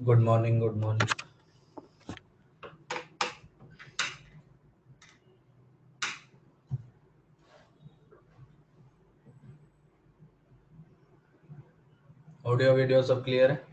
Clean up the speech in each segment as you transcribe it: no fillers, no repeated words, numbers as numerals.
Good morning, good morning. Audio video सब clear है?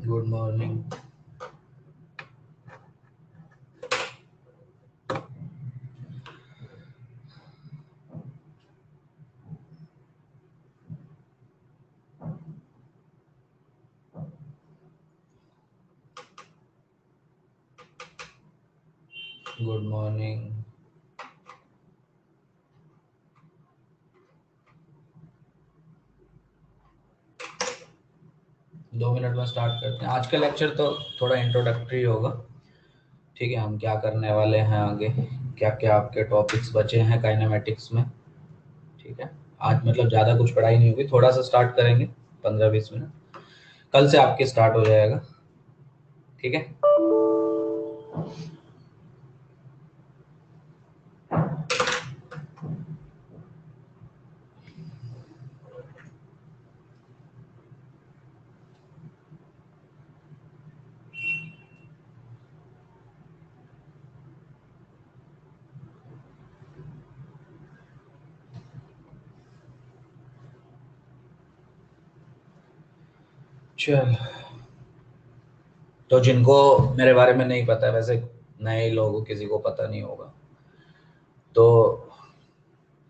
Good morning. Good morning. दो minute में स्टार्ट करते हैं। आज का लेक्चर तो थोड़ा इंट्रोडक्टरी होगा। ठीक है, हम क्या करने वाले हैं आगे, क्या क्या आपके टॉपिक्स बचे हैं काइनेमेटिक्स में। ठीक है, आज मतलब ज़्यादा कुछ पढ़ाई नहीं होगी, थोड़ा सा स्टार्ट करेंगे, 15-20 मिनट। कल से आपके स्टार्ट हो जाएगा। ठीक है, चल। तो जिनको मेरे बारे में नहीं पता है, वैसे नए लोगों किसी को पता नहीं होगा, तो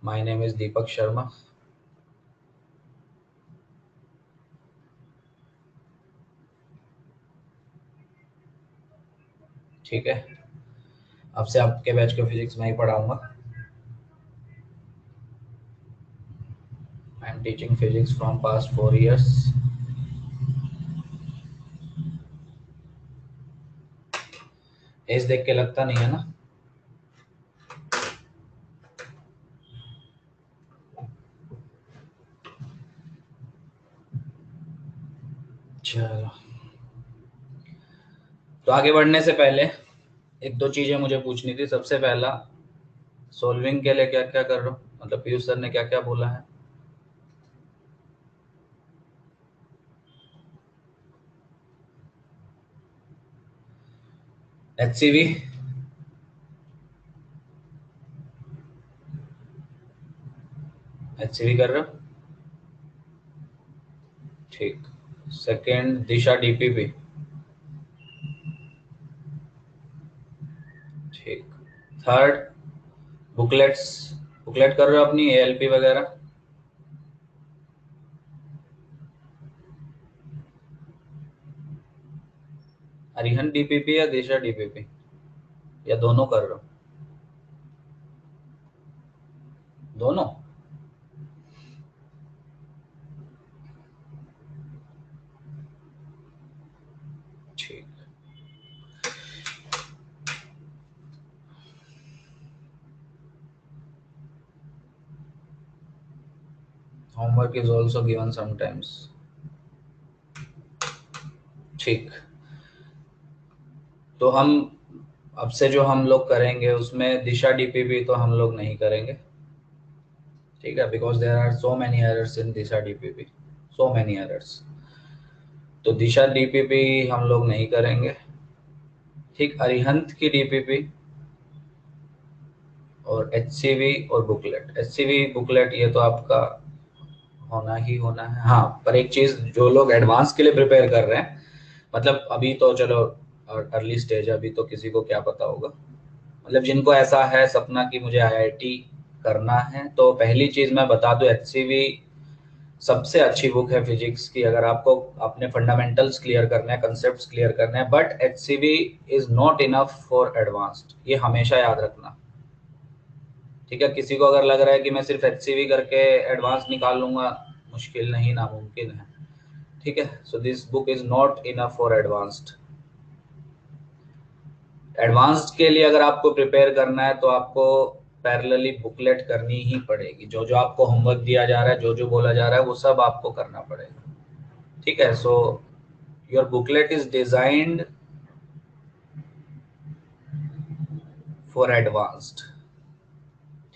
my name is Deepak Sharma. ठीक है, अब से आपके बैच का फिजिक्स मैं ही पढ़ाऊंगा। I am teaching physics from past 4 years। एज देख के लगता नहीं है ना? चलो, तो आगे बढ़ने से पहले एक दो चीजें मुझे पूछनी थी। सबसे पहला, सोल्विंग के लिए क्या क्या कर रहा हूँ, मतलब पीयूष सर ने क्या क्या बोला है। HCV HCV कर रहे हो? ठीक। सेकंड, दिशा DPP। ठीक। थर्ड, बुकलेट्स, बुकलेट कर रहे हो अपनी ALP वगैरह? अरिहंत DPP या दिशा DPP, या दोनों कर रहे हो? दोनों? ठीक। Homework is also given sometimes. ठीक। तो हम अब से जो हम लोग करेंगे उसमें दिशा DPP तो हम लोग नहीं करेंगे। ठीक है, because there are so many errors in Disha DPP, so many errors. तो दिशा DPP हम लोग नहीं करेंगे। ठीक, अरिहंत की DPP और HCV और बुकलेट। HCV बुकलेट ये तो आपका होना ही होना है। हाँ, पर एक चीज, जो लोग एडवांस के लिए प्रिपेयर कर रहे हैं, मतलब अभी तो चलो अर्ली स्टेज है, अभी तो किसी को क्या पता होगा। मतलब जिनको ऐसा है सपना कि मुझे IIT करना है, तो पहली चीज मैं बता दूं, HCV सबसे अच्छी बुक है फिजिक्स की, अगर आपको अपने फंडामेंटल्स क्लियर करने हैं, कंसेप्ट्स क्लियर करने हैं। But HCV is not enough for advanced, ये हमेशा याद रखना। ठीक है, किसी को अगर लग रहा है कि मैं सिर्फ HCV करके एडवांस निकाल लूंगा, मुश्किल नहीं, नामुमकिन है। ठीक है, so this book is not enough for advanced. Advanced के लिए अगर आपको प्रिपेयर करना है तो आपको पैरेलली बुकलेट करनी ही पड़ेगी। जो जो आपको होमवर्क दिया जा रहा है, जो जो बोला जा रहा है, वो सब आपको करना पड़ेगा। ठीक है, so your booklet is designed for advanced.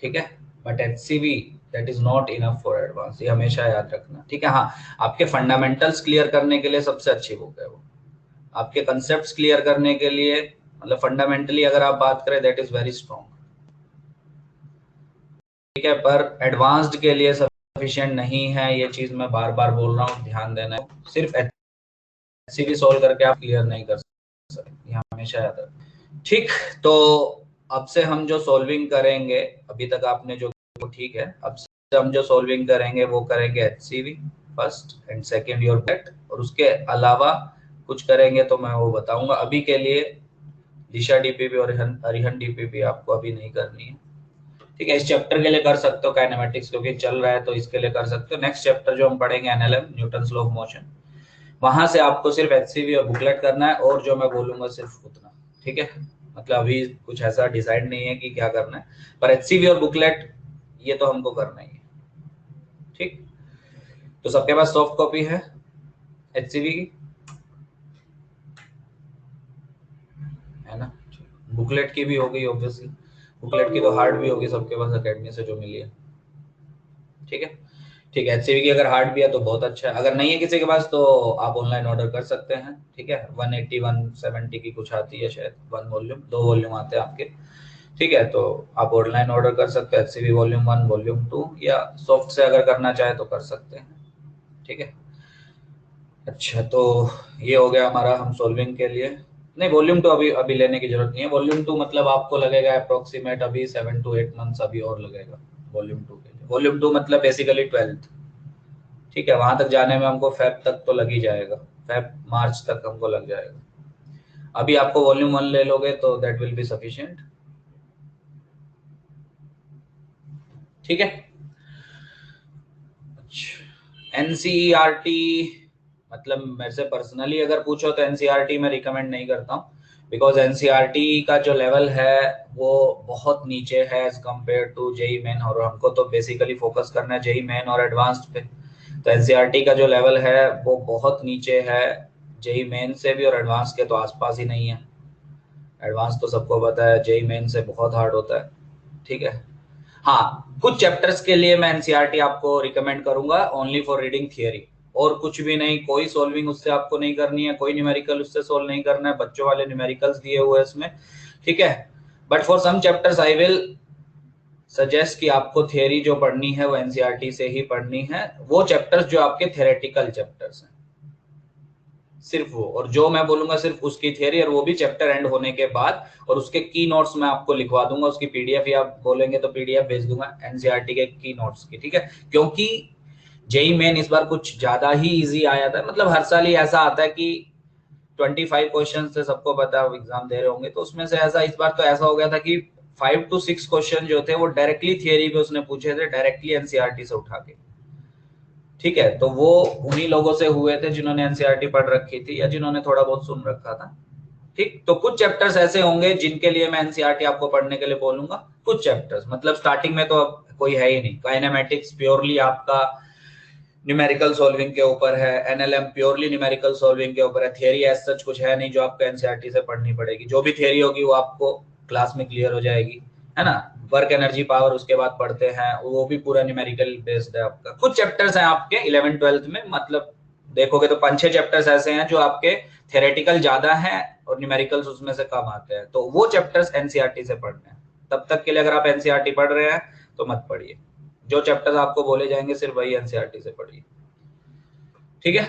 ठीक है, but HCV that is not enough for advance, ये हमेशा याद रखना। ठीक है, हाँ, आपके फंडामेंटल्स क्लियर करने के लिए सबसे अच्छी बुक है वो। आपके कंसेप्ट्स क्लियर करने के लिए, मतलब फंडामेंटली अगर आप बात करें, दैट इज वेरी स्ट्रॉन्ग। ठीक है, पर एडवांस्ड के लिए सफिशिएंट नहीं है, ये चीज मैं बार बार बोल रहा हूँ, ध्यान देना है। सिर्फ एचसीवी सॉल्व करके आप क्लियर नहीं कर सकते, ये हमेशा याद रखना। ठीक, तो अब से हम जो सॉल्विंग करेंगे, अभी तक आपने जो, ठीक है, अब से हम जो सॉल्विंग करेंगे वो करेंगे HCV first and second your booklet, और उसके अलावा कुछ करेंगे तो मैं वो बताऊंगा। अभी के लिए दिशा डीपीपी और अरिहंत डीपीपी आपको अभी नहीं करनी है। ठीक है, इस चैप्टर के लिए कर सकते हो काइनेमेटिक्स, क्योंकि चल रहा है तो इसके लिए कर सकते हो। नेक्स्ट चैप्टर जो हम पढ़ेंगे NLM, Newton law of motion, वहां से आपको सिर्फ एचसीवी और बुकलेट करना है, और जो मैं बोलूंगा सिर्फ उतना। ठीक है, मतलब अभी कुछ ऐसा डिसाइड नहीं है कि क्या करना है, पर एचसीवी और बुकलेट ये तो हमको करना ही है। ठीक, तो सबके पास सॉफ्ट कॉपी है एचसीवी की, है ना? बुकलेट की भी होगी ऑब्वियसली, बुकलेट की तो हार्ड भी होगी सबके पास एकेडमी से जो मिली है। ठीक है, ठीक है, एचसीवी की अगर हार्ड भी है तो बहुत अच्छा है, अगर नहीं है किसी के पास तो आप ऑनलाइन ऑर्डर कर सकते हैं। ठीक है, 180 170 की कुछ आती है शायद, 1 वॉल्यूम, 2 वॉल्यूम आते हैं आपके। ठीक है, तो आप ऑनलाइन ऑर्डर कर सकते हैं एचसीवी वॉल्यूम 1 वॉल्यूम 2, या सॉफ्ट से अगर करना चाहे तो कर सकते हैं। ठीक है, अच्छा, तो ये हो गया हमारा हम सॉल्विंग के लिए। नहीं, वॉल्यूम टू अभी अभी लेने की जरूरत नहीं है। वॉल्यूम टू मतलब आपको लगेगा अप्रोक्सीमेट अभी 7 to 8 मंथ्स अभी और लगेगा वॉल्यूम टू के लिए। वॉल्यूम टू मतलब बेसिकली 12th। ठीक है, वहां तक जाने में हमको फेब तक तो लग ही जाएगा, फेब मार्च तक हमको लग जाएगा। अभी आपको वॉल्यूम 1 ले लोगे तो दैट विल बी सफिशिएंट। ठीक है, एनसीईआरटी, मतलब मेरे से पर्सनली अगर पूछो तो एनसीईआरटी में रिकमेंड नहीं करता हूँ, बिकॉज एनसीईआरटी का जो लेवल है वो बहुत नीचे है as compare to JEE main, और हमको तो बेसिकली फोकस करना है जेई मेन और एडवांस्ड पे। तो एनसीईआरटी का जो लेवल है वो बहुत नीचे है, जेई मेन से भी और एडवांस के तो आसपास ही नहीं है। एडवांस तो सबको पता है जेई मेन से बहुत हार्ड होता है। ठीक है, हाँ, कुछ चैप्टर्स के लिए मैं एनसीईआरटी आपको रिकमेंड करूंगा ओनली फॉर रीडिंग थियरी, और कुछ भी नहीं, कोई सॉल्विंग उससे आपको नहीं करनी है, कोई न्यूमेरिकल उससे सोल्व नहीं करना है, बच्चों वाले न्यूमेरिकल्स दिए हुए हैं इसमें। ठीक है, but for some chapters I will suggest कि आपको थियरी जो पढ़नी है वो एनसीईआरटी से ही पढ़नी है, वो चैप्टर्स जो आपके थ्योरेटिकल चैप्टर्स हैं, सिर्फ वो, और जो मैं बोलूंगा सिर्फ उसकी थियरी, और वो भी चैप्टर एंड होने के बाद, और उसके की नोट्स मैं आपको लिखवा दूंगा, उसकी पीडीएफ, या आप बोलेंगे तो पीडीएफ भेज दूंगा एनसीईआरटी के की नोट्स की। ठीक है, क्योंकि जेई मेन इस बार कुछ ज्यादा ही इजी आया था, मतलब हर साल ही ऐसा आता है कि 25 क्वेश्चन से सबको पता है एग्जाम दे रहे होंगे, तो उसमें से ऐसा इस बार तो ऐसा हो गया था कि 5 to 6 क्वेश्चन जो थे वो डायरेक्टली थियरी पे उसने पूछे थे, डायरेक्टली एनसीईआरटी से उठा के। ठीक है, तो वो उन्हीं लोगों से हुए थे जिन्होंने एनसीईआरटी पढ़ रखी थी या जिन्होंने थोड़ा बहुत सुन रखा था। ठीक, तो कुछ चैप्टर्स ऐसे होंगे जिनके लिए मैं एनसीईआरटी आपको पढ़ने के लिए बोलूंगा। कुछ चैप्टर्स मतलब स्टार्टिंग में तो अब कोई है ही नहीं, काइनेमेटिक्स प्योरली आपका न्यूमेरिकल सॉल्विंग के ऊपर है, एनएलएम प्योरली न्यूमेरिकल सॉल्विंग के ऊपर है, थियरी एज सच कुछ है नहीं जो आपको एनसीईआरटी से पढ़नी पड़ेगी। जो भी थियरी होगी वो आपको क्लास में क्लियर हो जाएगी, है ना? वर्क एनर्जी पावर उसके बाद पढ़ते हैं, वो भी पूरा न्यूमेरिकल बेस्ड है आपका। कुछ चैप्टर्स हैं आपके 11th 12th में, मतलब देखोगे तो 5-6 चैप्टर्स ऐसे हैं जो आपके थ्योरेटिकल ज्यादा हैं और न्यूमेरिकल्स उसमें से कम आते हैं, तो वो चैप्टर्स एनसीईआरटी से पढ़ने हैं। तब तक के लिए अगर आप एनसीईआरटी पढ़ रहे हैं तो मत पढ़िए, जो चैप्टर्स आपको बोले जाएंगे सिर्फ वही एनसीईआरटी से पढ़िए। ठीक है,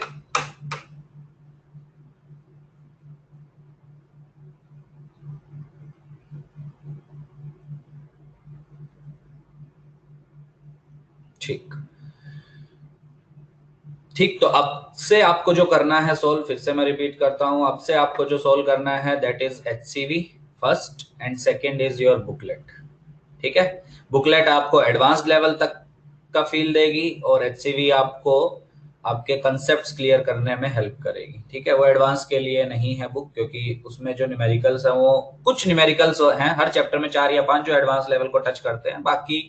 ठीक ठीक, तो अब से आपको जो करना है सोल्व, फिर से मैं रिपीट करता हूं, अब से आपको जो सोल्व करना है that is HCV first and second is your booklet. ठीक है, बुकलेट आपको एडवांस लेवल तक का फील देगी और एचसीवी आपको आपके कंसेप्ट्स क्लियर करने में हेल्प करेगी। ठीक है, वो एडवांस के लिए नहीं है बुक, क्योंकि उसमें जो न्यूमेरिकल्स हैं वो कुछ न्यूमेरिकल्स हैं हर चैप्टर में 4 या 5 जो एडवांस लेवल को टच करते हैं, बाकी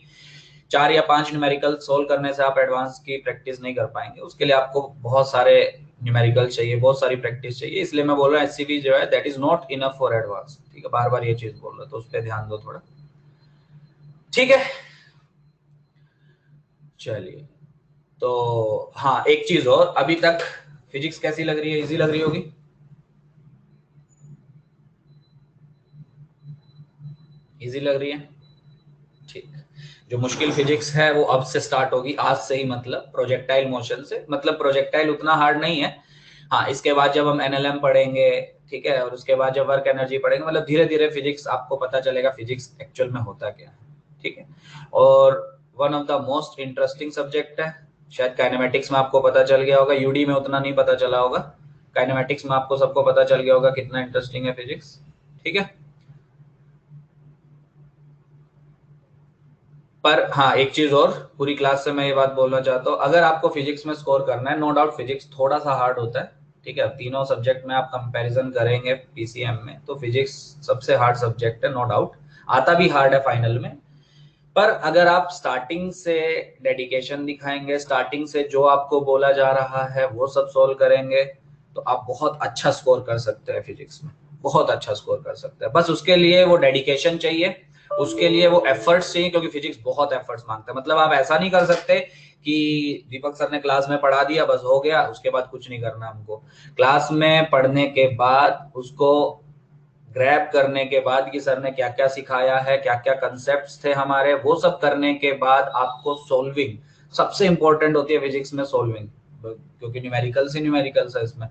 4 या 5 न्यूमेरिकल सोल्व करने से आप एडवांस की प्रैक्टिस नहीं कर पाएंगे। उसके लिए आपको बहुत सारे न्यूमेरिकल चाहिए, बहुत सारी प्रैक्टिस चाहिए। इसलिए मैं बोल रहा हूँ एचसीवी जो है that is not enough for advance. ठीक है, बार बार ये चीज बोल रहा हूँ, तो उस पर ध्यान दो थोड़ा। ठीक है, चलिए। तो हाँ, एक चीज और, अभी तक फिजिक्स कैसी लग रही है? इजी लग रही होगी? इजी लग रही है? ठीक। जो मुश्किल फिजिक्स है वो अब से स्टार्ट होगी, आज से ही, मतलब प्रोजेक्टाइल मोशन से। मतलब प्रोजेक्टाइल उतना हार्ड नहीं है। हाँ, इसके बाद जब हम एनएलएम पढ़ेंगे, ठीक है, और उसके बाद जब वर्क एनर्जी पढ़ेंगे, मतलब धीरे धीरे फिजिक्स आपको पता चलेगा फिजिक्स एक्चुअल में होता क्या है। ठीक है, और one of the most interesting subject है। शायद काइनेमेटिक्स में आपको पता चल गया होगा, यूडी में उतना नहीं पता चला होगा, काइनेमेटिक्स में आपको सबको पता चल गया होगा कितना इंटरेस्टिंग है फिजिक्स। ठीक है, पर हाँ, एक चीज और, पूरी क्लास से मैं ये बात बोलना चाहता हूँ, अगर आपको फिजिक्स में स्कोर करना है, नो डाउट फिजिक्स थोड़ा सा हार्ड होता है। ठीक है, अब तीनों सब्जेक्ट में आप कंपैरिजन करेंगे पीसीएम में, तो फिजिक्स सबसे हार्ड सब्जेक्ट है, नो डाउट। आता भी हार्ड है फाइनल में। पर अगर आप स्टार्टिंग से डेडिकेशन दिखाएंगे, स्टार्टिंग से जो आपको बोला जा रहा है वो सब सोल्व करेंगे, तो आप बहुत अच्छा स्कोर कर सकते हैं फिजिक्स में, बहुत अच्छा स्कोर कर सकते हैं। बस उसके लिए वो डेडिकेशन चाहिए, उसके लिए वो एफर्ट्स चाहिए, क्योंकि फिजिक्स बहुत एफर्ट्स मांगता है। मतलब आप ऐसा नहीं कर सकते कि दीपक सर ने क्लास में पढ़ा दिया बस हो गया, उसके बाद कुछ नहीं करना हमको। क्लास में पढ़ने के बाद उसको ग्रैब करने के बाद कि सर ने क्या क्या सिखाया है, क्या क्या कंसेप्ट्स थे हमारे, वो सब करने के बाद आपको सोल्विंग सबसे इंपॉर्टेंट होती है फिजिक्स में, सोल्विंग, क्योंकि न्यूमेरिकल्स ही न्यूमेरिकल्स है इसमें।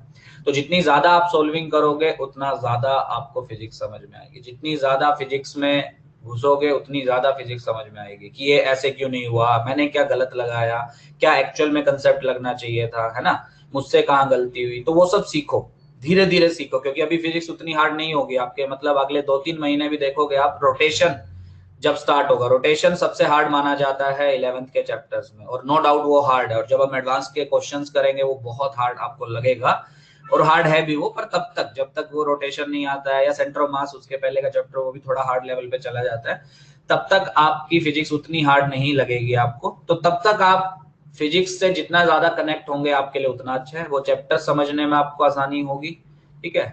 तो जितनी ज्यादा आप सोल्विंग करोगे उतना ज्यादा आपको फिजिक्स समझ में आएगी, जितनी ज्यादा फिजिक्स में घुसोगे उतनी ज्यादा फिजिक्स समझ में आएगी कि ये ऐसे क्यों नहीं हुआ, मैंने क्या गलत लगाया, क्या एक्चुअल में कंसेप्ट लगना चाहिए था, है ना, मुझसे कहाँ गलती हुई। तो वो सब सीखो, धीरे धीरे सीखो, क्योंकि अभी फिजिक्स उतनी हार्ड नहीं होगी आपके, मतलब अगले 2-3 महीने भी देखोगे आप, रोटेशन जब स्टार्ट होगा, रोटेशन सबसे हार्ड माना जाता है 11th के चैप्टर्स में, और नो डाउट वो हार्ड है। और जब हम एडवांस के क्वेश्चंस करेंगे वो बहुत हार्ड आपको लगेगा, और हार्ड है भी वो। पर तब तक, जब तक वो रोटेशन नहीं आता है, या सेंटर ऑफ मास उसके पहले का चैप्टर वो भी थोड़ा हार्ड लेवल पे चला जाता है, तब तक आपकी फिजिक्स उतनी हार्ड नहीं लगेगी आपको। तो तब तक आप फिजिक्स से जितना ज्यादा कनेक्ट होंगे आपके लिए उतना अच्छा है, वो चैप्टर समझने में आपको आसानी होगी। ठीक है,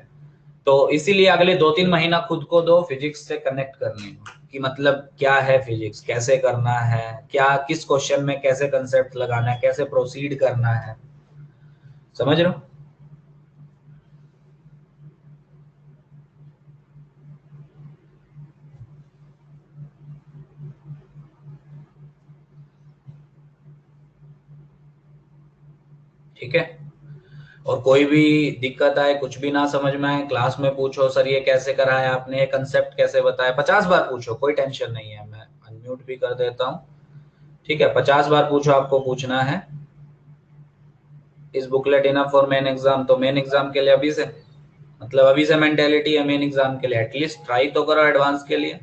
तो इसीलिए अगले 2-3 महीना खुद को दो फिजिक्स से कनेक्ट करने में, कि मतलब क्या है फिजिक्स, कैसे करना है, क्या किस क्वेश्चन में कैसे कंसेप्ट लगाना है, कैसे प्रोसीड करना है। समझ रहे हो? ठीक है, और कोई भी दिक्कत आए, कुछ भी ना समझ में आए, क्लास में पूछो, सर ये कैसे कराया आपने, ये कंसेप्ट कैसे बताया, 50 बार पूछो, कोई टेंशन नहीं है। मैं अनम्यूट भी कर देता हूँ। ठीक है, 50 बार पूछो, आपको पूछना है। इस booklet enough for main exam, तो मेन एग्जाम के लिए अभी से, मतलब अभी से मेंटेलिटी है मेन एग्जाम के लिए, एटलीस्ट ट्राई तो करो एडवांस के लिए।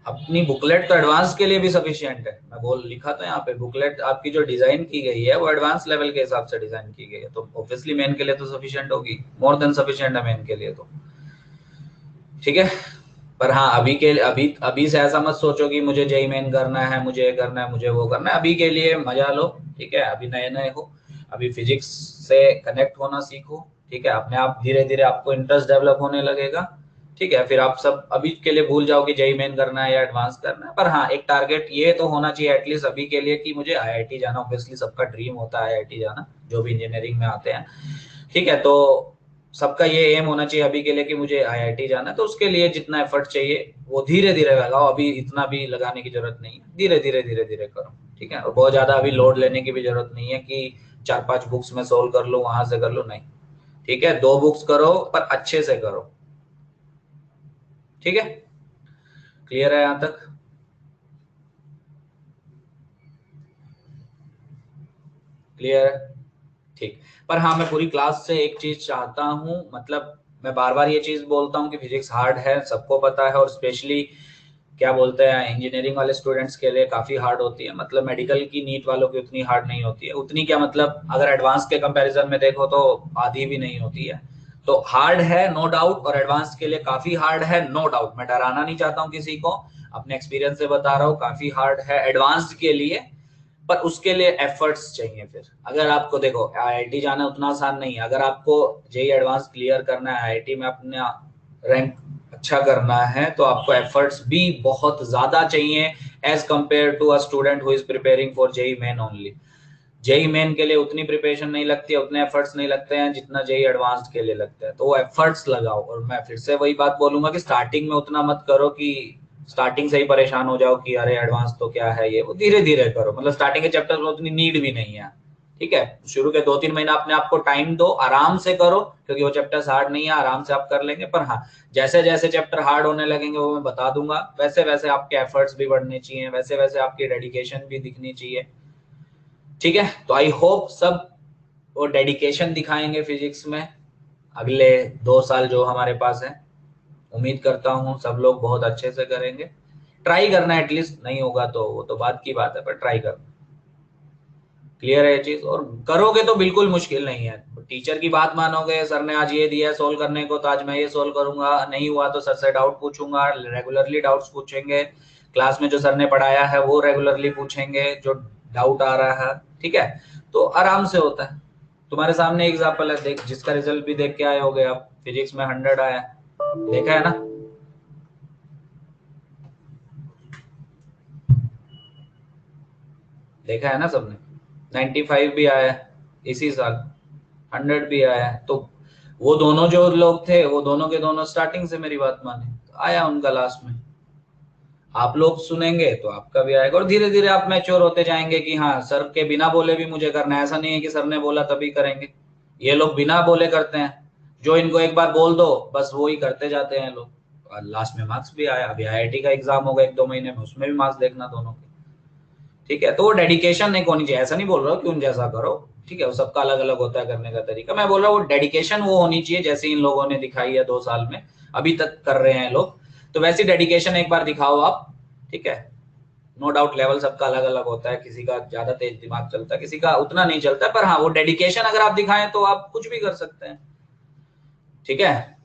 अपनी बुकलेट तो एडवांस के लिए भी सफिशिएंट है, मैं बोल लिखा था यहाँ पे, बुकलेट आपकी जो डिजाइन की गई है वो एडवांस लेवल के हिसाब से डिजाइन की गई है, तो ऑब्वियसली मेन के लिए तो सफिशिएंट होगी, मोर देन सफिशिएंट है मेन के लिए तो। ठीक है, पर हाँ, अभी के अभी अभी से ऐसा मत सोचो कि मुझे जेई मेन करना है, मुझे ये करना है, मुझे वो करना है। अभी के लिए मजा लो। ठीक है, अभी नए नए हो, अभी फिजिक्स से कनेक्ट होना सीखो। ठीक है, अपने आप धीरे धीरे आपको इंटरेस्ट डेवलप होने लगेगा। ठीक है, फिर आप सब अभी के लिए भूल जाओ कि जेई मेन करना है या एडवांस करना है। पर हाँ, एक टारगेट ये तो होना चाहिए एटलीस्ट अभी के लिए कि मुझे आईआईटी जाना, ऑब्वियसली सबका ड्रीम होता है आईआईटी जाना, जो भी इंजीनियरिंग में आते हैं। ठीक है, तो सबका ये एम होना चाहिए अभी के लिए कि मुझे आईआईटी जाना है, तो उसके लिए जितना एफर्ट चाहिए वो धीरे धीरे लगाओ, अभी इतना भी लगाने की जरूरत नहीं है, धीरे धीरे धीरे धीरे करो। ठीक है, और बहुत ज्यादा अभी लोड लेने की भी जरूरत नहीं है कि 4-5 बुक्स में सोल्व कर लो, वहां से कर लो, नहीं। ठीक है, 2 बुक्स करो पर अच्छे से करो। ठीक है, क्लियर है यहाँ तक? क्लियर है? ठीक। पर हाँ, मैं पूरी क्लास से एक चीज चाहता हूँ, मतलब मैं बार बार ये चीज बोलता हूँ कि फिजिक्स हार्ड है, सबको पता है, और स्पेशली क्या बोलते हैं, इंजीनियरिंग वाले स्टूडेंट्स के लिए काफी हार्ड होती है, मतलब मेडिकल की नीट वालों की उतनी हार्ड नहीं होती है, उतनी क्या मतलब अगर एडवांस के कंपैरिजन में देखो तो आधी भी नहीं होती है। तो हार्ड है नो डाउट, और एडवांस के लिए काफी हार्ड है नो डाउट। मैं डराना नहीं चाहता हूँ किसी को, अपने एक्सपीरियंस से बता रहा हूँ, काफी हार्ड है एडवांस्ड के लिए, पर उसके लिए एफर्ट्स चाहिए। फिर अगर आपको देखो आईआईटी जाना उतना आसान नहीं है, अगर आपको जेई एडवांस क्लियर करना है, आईआईटी में अपना रैंक अच्छा करना है, तो आपको एफर्ट्स भी बहुत ज्यादा चाहिए as compare to a student who is preparing for JEE main only. JEE main के लिए उतनी प्रिपरेशन नहीं लगती है, उतने एफर्ट्स नहीं लगते हैं जितना जेई एडवांस्ड के लिए लगते हैं, तो वो एफर्ट्स लगाओ। और मैं फिर से वही बात बोलूंगा कि स्टार्टिंग में उतना मत करो कि स्टार्टिंग से ही परेशान हो जाओ कि अरे एडवांस तो क्या है ये, वो धीरे धीरे करो। मतलब स्टार्टिंग के चैप्टर में उतनी नीड भी नहीं है, ठीक है। शुरू के 2-3 महीना अपने आप को टाइम दो, आराम से करो, क्योंकि वो चैप्टर्स हार्ड नहीं है, आराम से आप कर लेंगे। पर हाँ, जैसे जैसे चैप्टर हार्ड होने लगेंगे वो मैं बता दूंगा, वैसे वैसे आपके एफर्ट्स भी बढ़ने चाहिए, वैसे वैसे आपकी डेडिकेशन भी दिखनी चाहिए, ठीक है। तो आई होप सब वो डेडिकेशन दिखाएंगे फिजिक्स में अगले 2 साल जो हमारे पास है। उम्मीद करता हूँ सब लोग बहुत अच्छे से करेंगे, ट्राई करना एटलीस्ट, नहीं होगा तो वो तो बात की बात है, पर ट्राई करना। क्लियर है ये चीज, और करोगे तो बिल्कुल मुश्किल नहीं है। टीचर की बात मानोगे, सर ने आज ये दिया है सोल्व करने को तो आज मैं ये सोल्व करूंगा, नहीं हुआ तो सर से डाउट पूछूंगा, रेगुलरली डाउट्स पूछेंगे, क्लास में जो सर ने पढ़ाया है वो रेगुलरली पूछेंगे जो डाउट आ रहा है, ठीक है। तो आराम से होता है। तुम्हारे सामने एग्जाम्पल है, देख जिसका रिजल्ट भी देख के आए होगे आप, फिजिक्स में 100 आया, देखा है ना। देखा है ना सबने, 95 भी आया है इसी साल, 100 भी आया है। तो वो दोनों जो लोग थे वो दोनों के दोनों स्टार्टिंग से मेरी बात माने, आया उनका लास्ट में। आप लोग सुनेंगे तो आपका भी आएगा, और धीरे धीरे आप मैच्योर होते जाएंगे कि हाँ सर के बिना बोले भी मुझे करना है, ऐसा नहीं है कि सर ने बोला तभी करेंगे। ये लोग बिना बोले करते हैं, जो इनको एक बार बोल दो बस वो ही करते जाते हैं लोग, और लास्ट में मार्क्स भी आया। अभी आईआईटी का एग्जाम होगा 1-2 महीने में, उसमें भी मार्क्स देखना दोनों के, ठीक है। तो वो डेडिकेशन नहीं होनी चाहिए, ऐसा नहीं बोल रहा हूँ कि उन जैसा करो, ठीक है, वो सबका अलग अलग होता है करने का तरीका। मैं बोल रहा हूँ वो डेडिकेशन वो होनी चाहिए जैसे इन लोगों ने दिखाई है 2 साल में, अभी तक कर रहे हैं लोग, तो वैसी डेडिकेशन एक बार दिखाओ आप, ठीक है। नो डाउट लेवल सबका अलग अलग होता है, किसी का ज्यादा तेज दिमाग चलता है, किसी का उतना नहीं चलता है, पर हाँ वो डेडिकेशन अगर आप दिखाएं तो आप कुछ भी कर सकते हैं, ठीक है।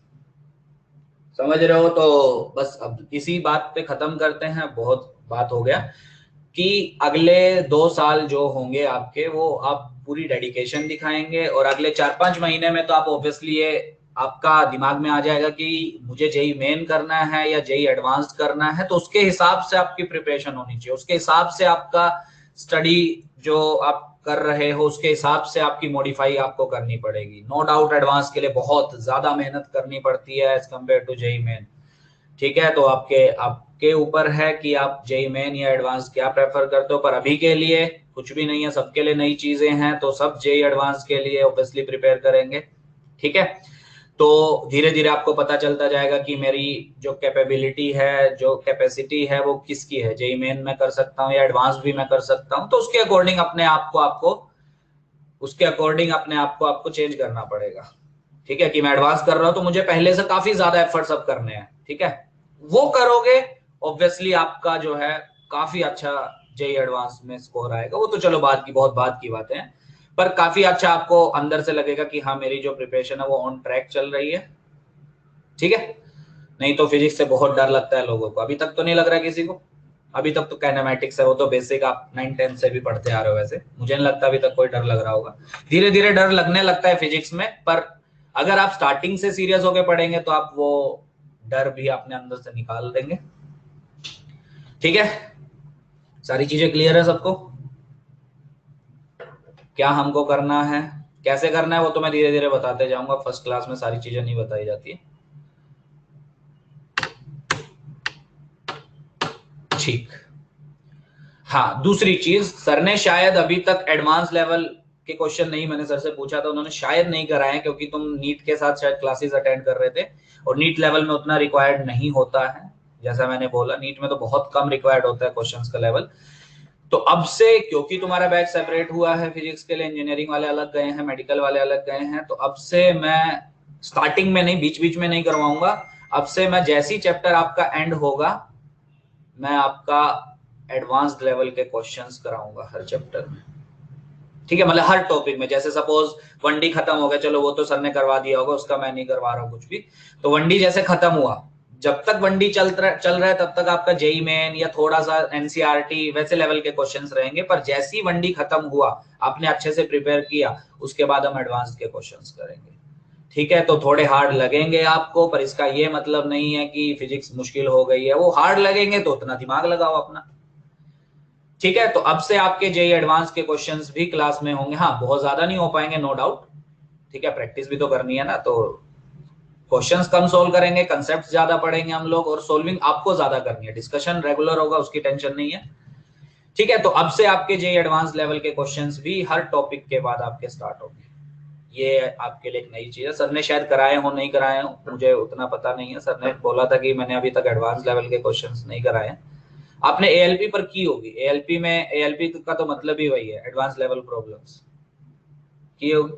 समझ रहे हो। तो बस अब इसी बात पे खत्म करते हैं, बहुत बात हो गया, कि अगले 2 साल जो होंगे आपके, वो आप पूरी डेडिकेशन दिखाएंगे, और अगले 4-5 महीने में तो आप ऑब्वियसली ये आपका दिमाग में आ जाएगा कि मुझे जेई मेन करना है या जेई एडवांस्ड करना है, तो उसके हिसाब से आपकी प्रिपरेशन होनी चाहिए, उसके हिसाब से आपका स्टडी जो आप कर रहे हो उसके हिसाब से आपकी मॉडिफाई आपको करनी पड़ेगी। नो डाउट एडवांस के लिए बहुत ज्यादा मेहनत करनी पड़ती है as compare to JEE main, ठीक है। तो आपके आपके ऊपर है कि आप जेई मेन या एडवांस क्या प्रेफर करते हो, पर अभी के लिए कुछ भी नहीं है, सबके लिए नई चीजें हैं, तो सब जेई एडवांस के लिए ऑब्वियसली प्रिपेयर करेंगे, ठीक है। तो धीरे धीरे आपको पता चलता जाएगा कि मेरी जो कैपेबिलिटी है, जो कैपेसिटी है, वो किसकी है, जेई मेन में कर सकता हूँ या एडवांस भी मैं कर सकता हूँ, तो उसके अकॉर्डिंग अपने आप को आपको उसके अकॉर्डिंग अपने आप को आपको चेंज करना पड़ेगा, ठीक है। कि मैं एडवांस कर रहा हूं तो मुझे पहले से काफी ज्यादा एफर्ट्स अब करने हैं, ठीक है। वो करोगे ऑब्वियसली आपका जो है काफी अच्छा जेई एडवांस में स्कोर आएगा, वो तो चलो बात की बहुत बात की बातें हैं, पर काफी अच्छा आपको अंदर से लगेगा कि हाँ मेरी जो प्रिपरेशन है वो ऑन ट्रैक चल रही है, ठीक है। नहीं तो फिजिक्स से बहुत डर लगता है लोगों को, अभी तक तो नहीं लग रहा है किसी को, अभी तक तो काइनेमेटिक्स है, वो तो बेसिक आप 9-10 से भी पढ़ते आ रहे हो, वैसे मुझे नहीं लगता अभी तक कोई डर लग रहा होगा। धीरे धीरे डर लगने लगता है फिजिक्स में, पर अगर आप स्टार्टिंग से सीरियस होकर पढ़ेंगे तो आप वो डर भी अपने अंदर से निकाल देंगे, ठीक है। सारी चीजें क्लियर है सबको, क्या हमको करना है, कैसे करना है, वो तो मैं धीरे धीरे बताते जाऊंगा, फर्स्ट क्लास में सारी चीजें नहीं बताई जाती है, ठीक। हाँ दूसरी चीज, सर ने शायद अभी तक एडवांस लेवल के क्वेश्चन नहीं, मैंने सर से पूछा था, उन्होंने शायद नहीं कराए क्योंकि तुम नीट के साथ शायद क्लासेस अटेंड कर रहे थे, और नीट लेवल में उतना रिक्वायर्ड नहीं होता है, जैसा मैंने बोला नीट में तो बहुत कम रिक्वायर्ड होता है क्वेश्चंस का लेवल। तो अब से क्योंकि तुम्हारा बैच सेपरेट हुआ है फिजिक्स के लिए, इंजीनियरिंग वाले अलग गए हैं, मेडिकल वाले अलग गए हैं, तो अब से मैं स्टार्टिंग में नहीं, बीच बीच में नहीं करवाऊंगा, अब से मैं जैसी चैप्टर आपका एंड होगा मैं आपका एडवांस्ड लेवल के क्वेश्चंस कराऊंगा हर चैप्टर में, ठीक है। मतलब हर टॉपिक में, जैसे सपोज 1D खत्म हो गया, चलो वो तो सर ने करवा दिया होगा, उसका मैं नहीं करवा रहा हूँ कुछ भी। तो 1D जैसे खत्म हुआ, जब तक 1D चल रहा है तब तक आपका जेई मेन या थोड़ा सा एनसीईआरटी वैसे लेवल के क्वेश्चंस रहेंगे। पर जैसे ही 1D खत्म हुआ, आपने अच्छे से प्रिपेयर किया, उसके बाद हम एडवांस के क्वेश्चंस करेंगे, ठीक है। तो थोड़े हार्ड लगेंगे आपको, पर इसका ये मतलब नहीं है कि फिजिक्स मुश्किल हो गई है। वो हार्ड लगेंगे तो उतना दिमाग लगाओ अपना, ठीक है। तो अब से आपके जेई एडवांस के क्वेश्चंस भी क्लास में होंगे। हाँ, बहुत ज्यादा नहीं हो पाएंगे, नो डाउट, ठीक है। प्रैक्टिस भी तो करनी है ना, तो क्वेश्चंस कम सोल्व करेंगे, कंसेप्ट ज्यादा पढ़ेंगे हम लोग, और सोल्विंग आपको ज्यादा करनी है। डिस्कशन रेगुलर होगा, उसकी टेंशन नहीं है, ठीक है। तो अब से आपके जेई एडवांस लेवल के क्वेश्चंस भी हर टॉपिक के बाद आपके स्टार्ट होंगे। ये आपके लिए एक नई चीज है। सर ने शायद कराए हो, नहीं कराए हो, मुझे उतना पता नहीं है। सर ने बोला था कि मैंने अभी तक एडवांस लेवल के क्वेश्चंस नहीं कराए। आपने एएलपी पर की होगी, एएलपी में, एएलपी का तो मतलब ही वही है, एडवांस लेवल प्रॉब्लम्स की होगी,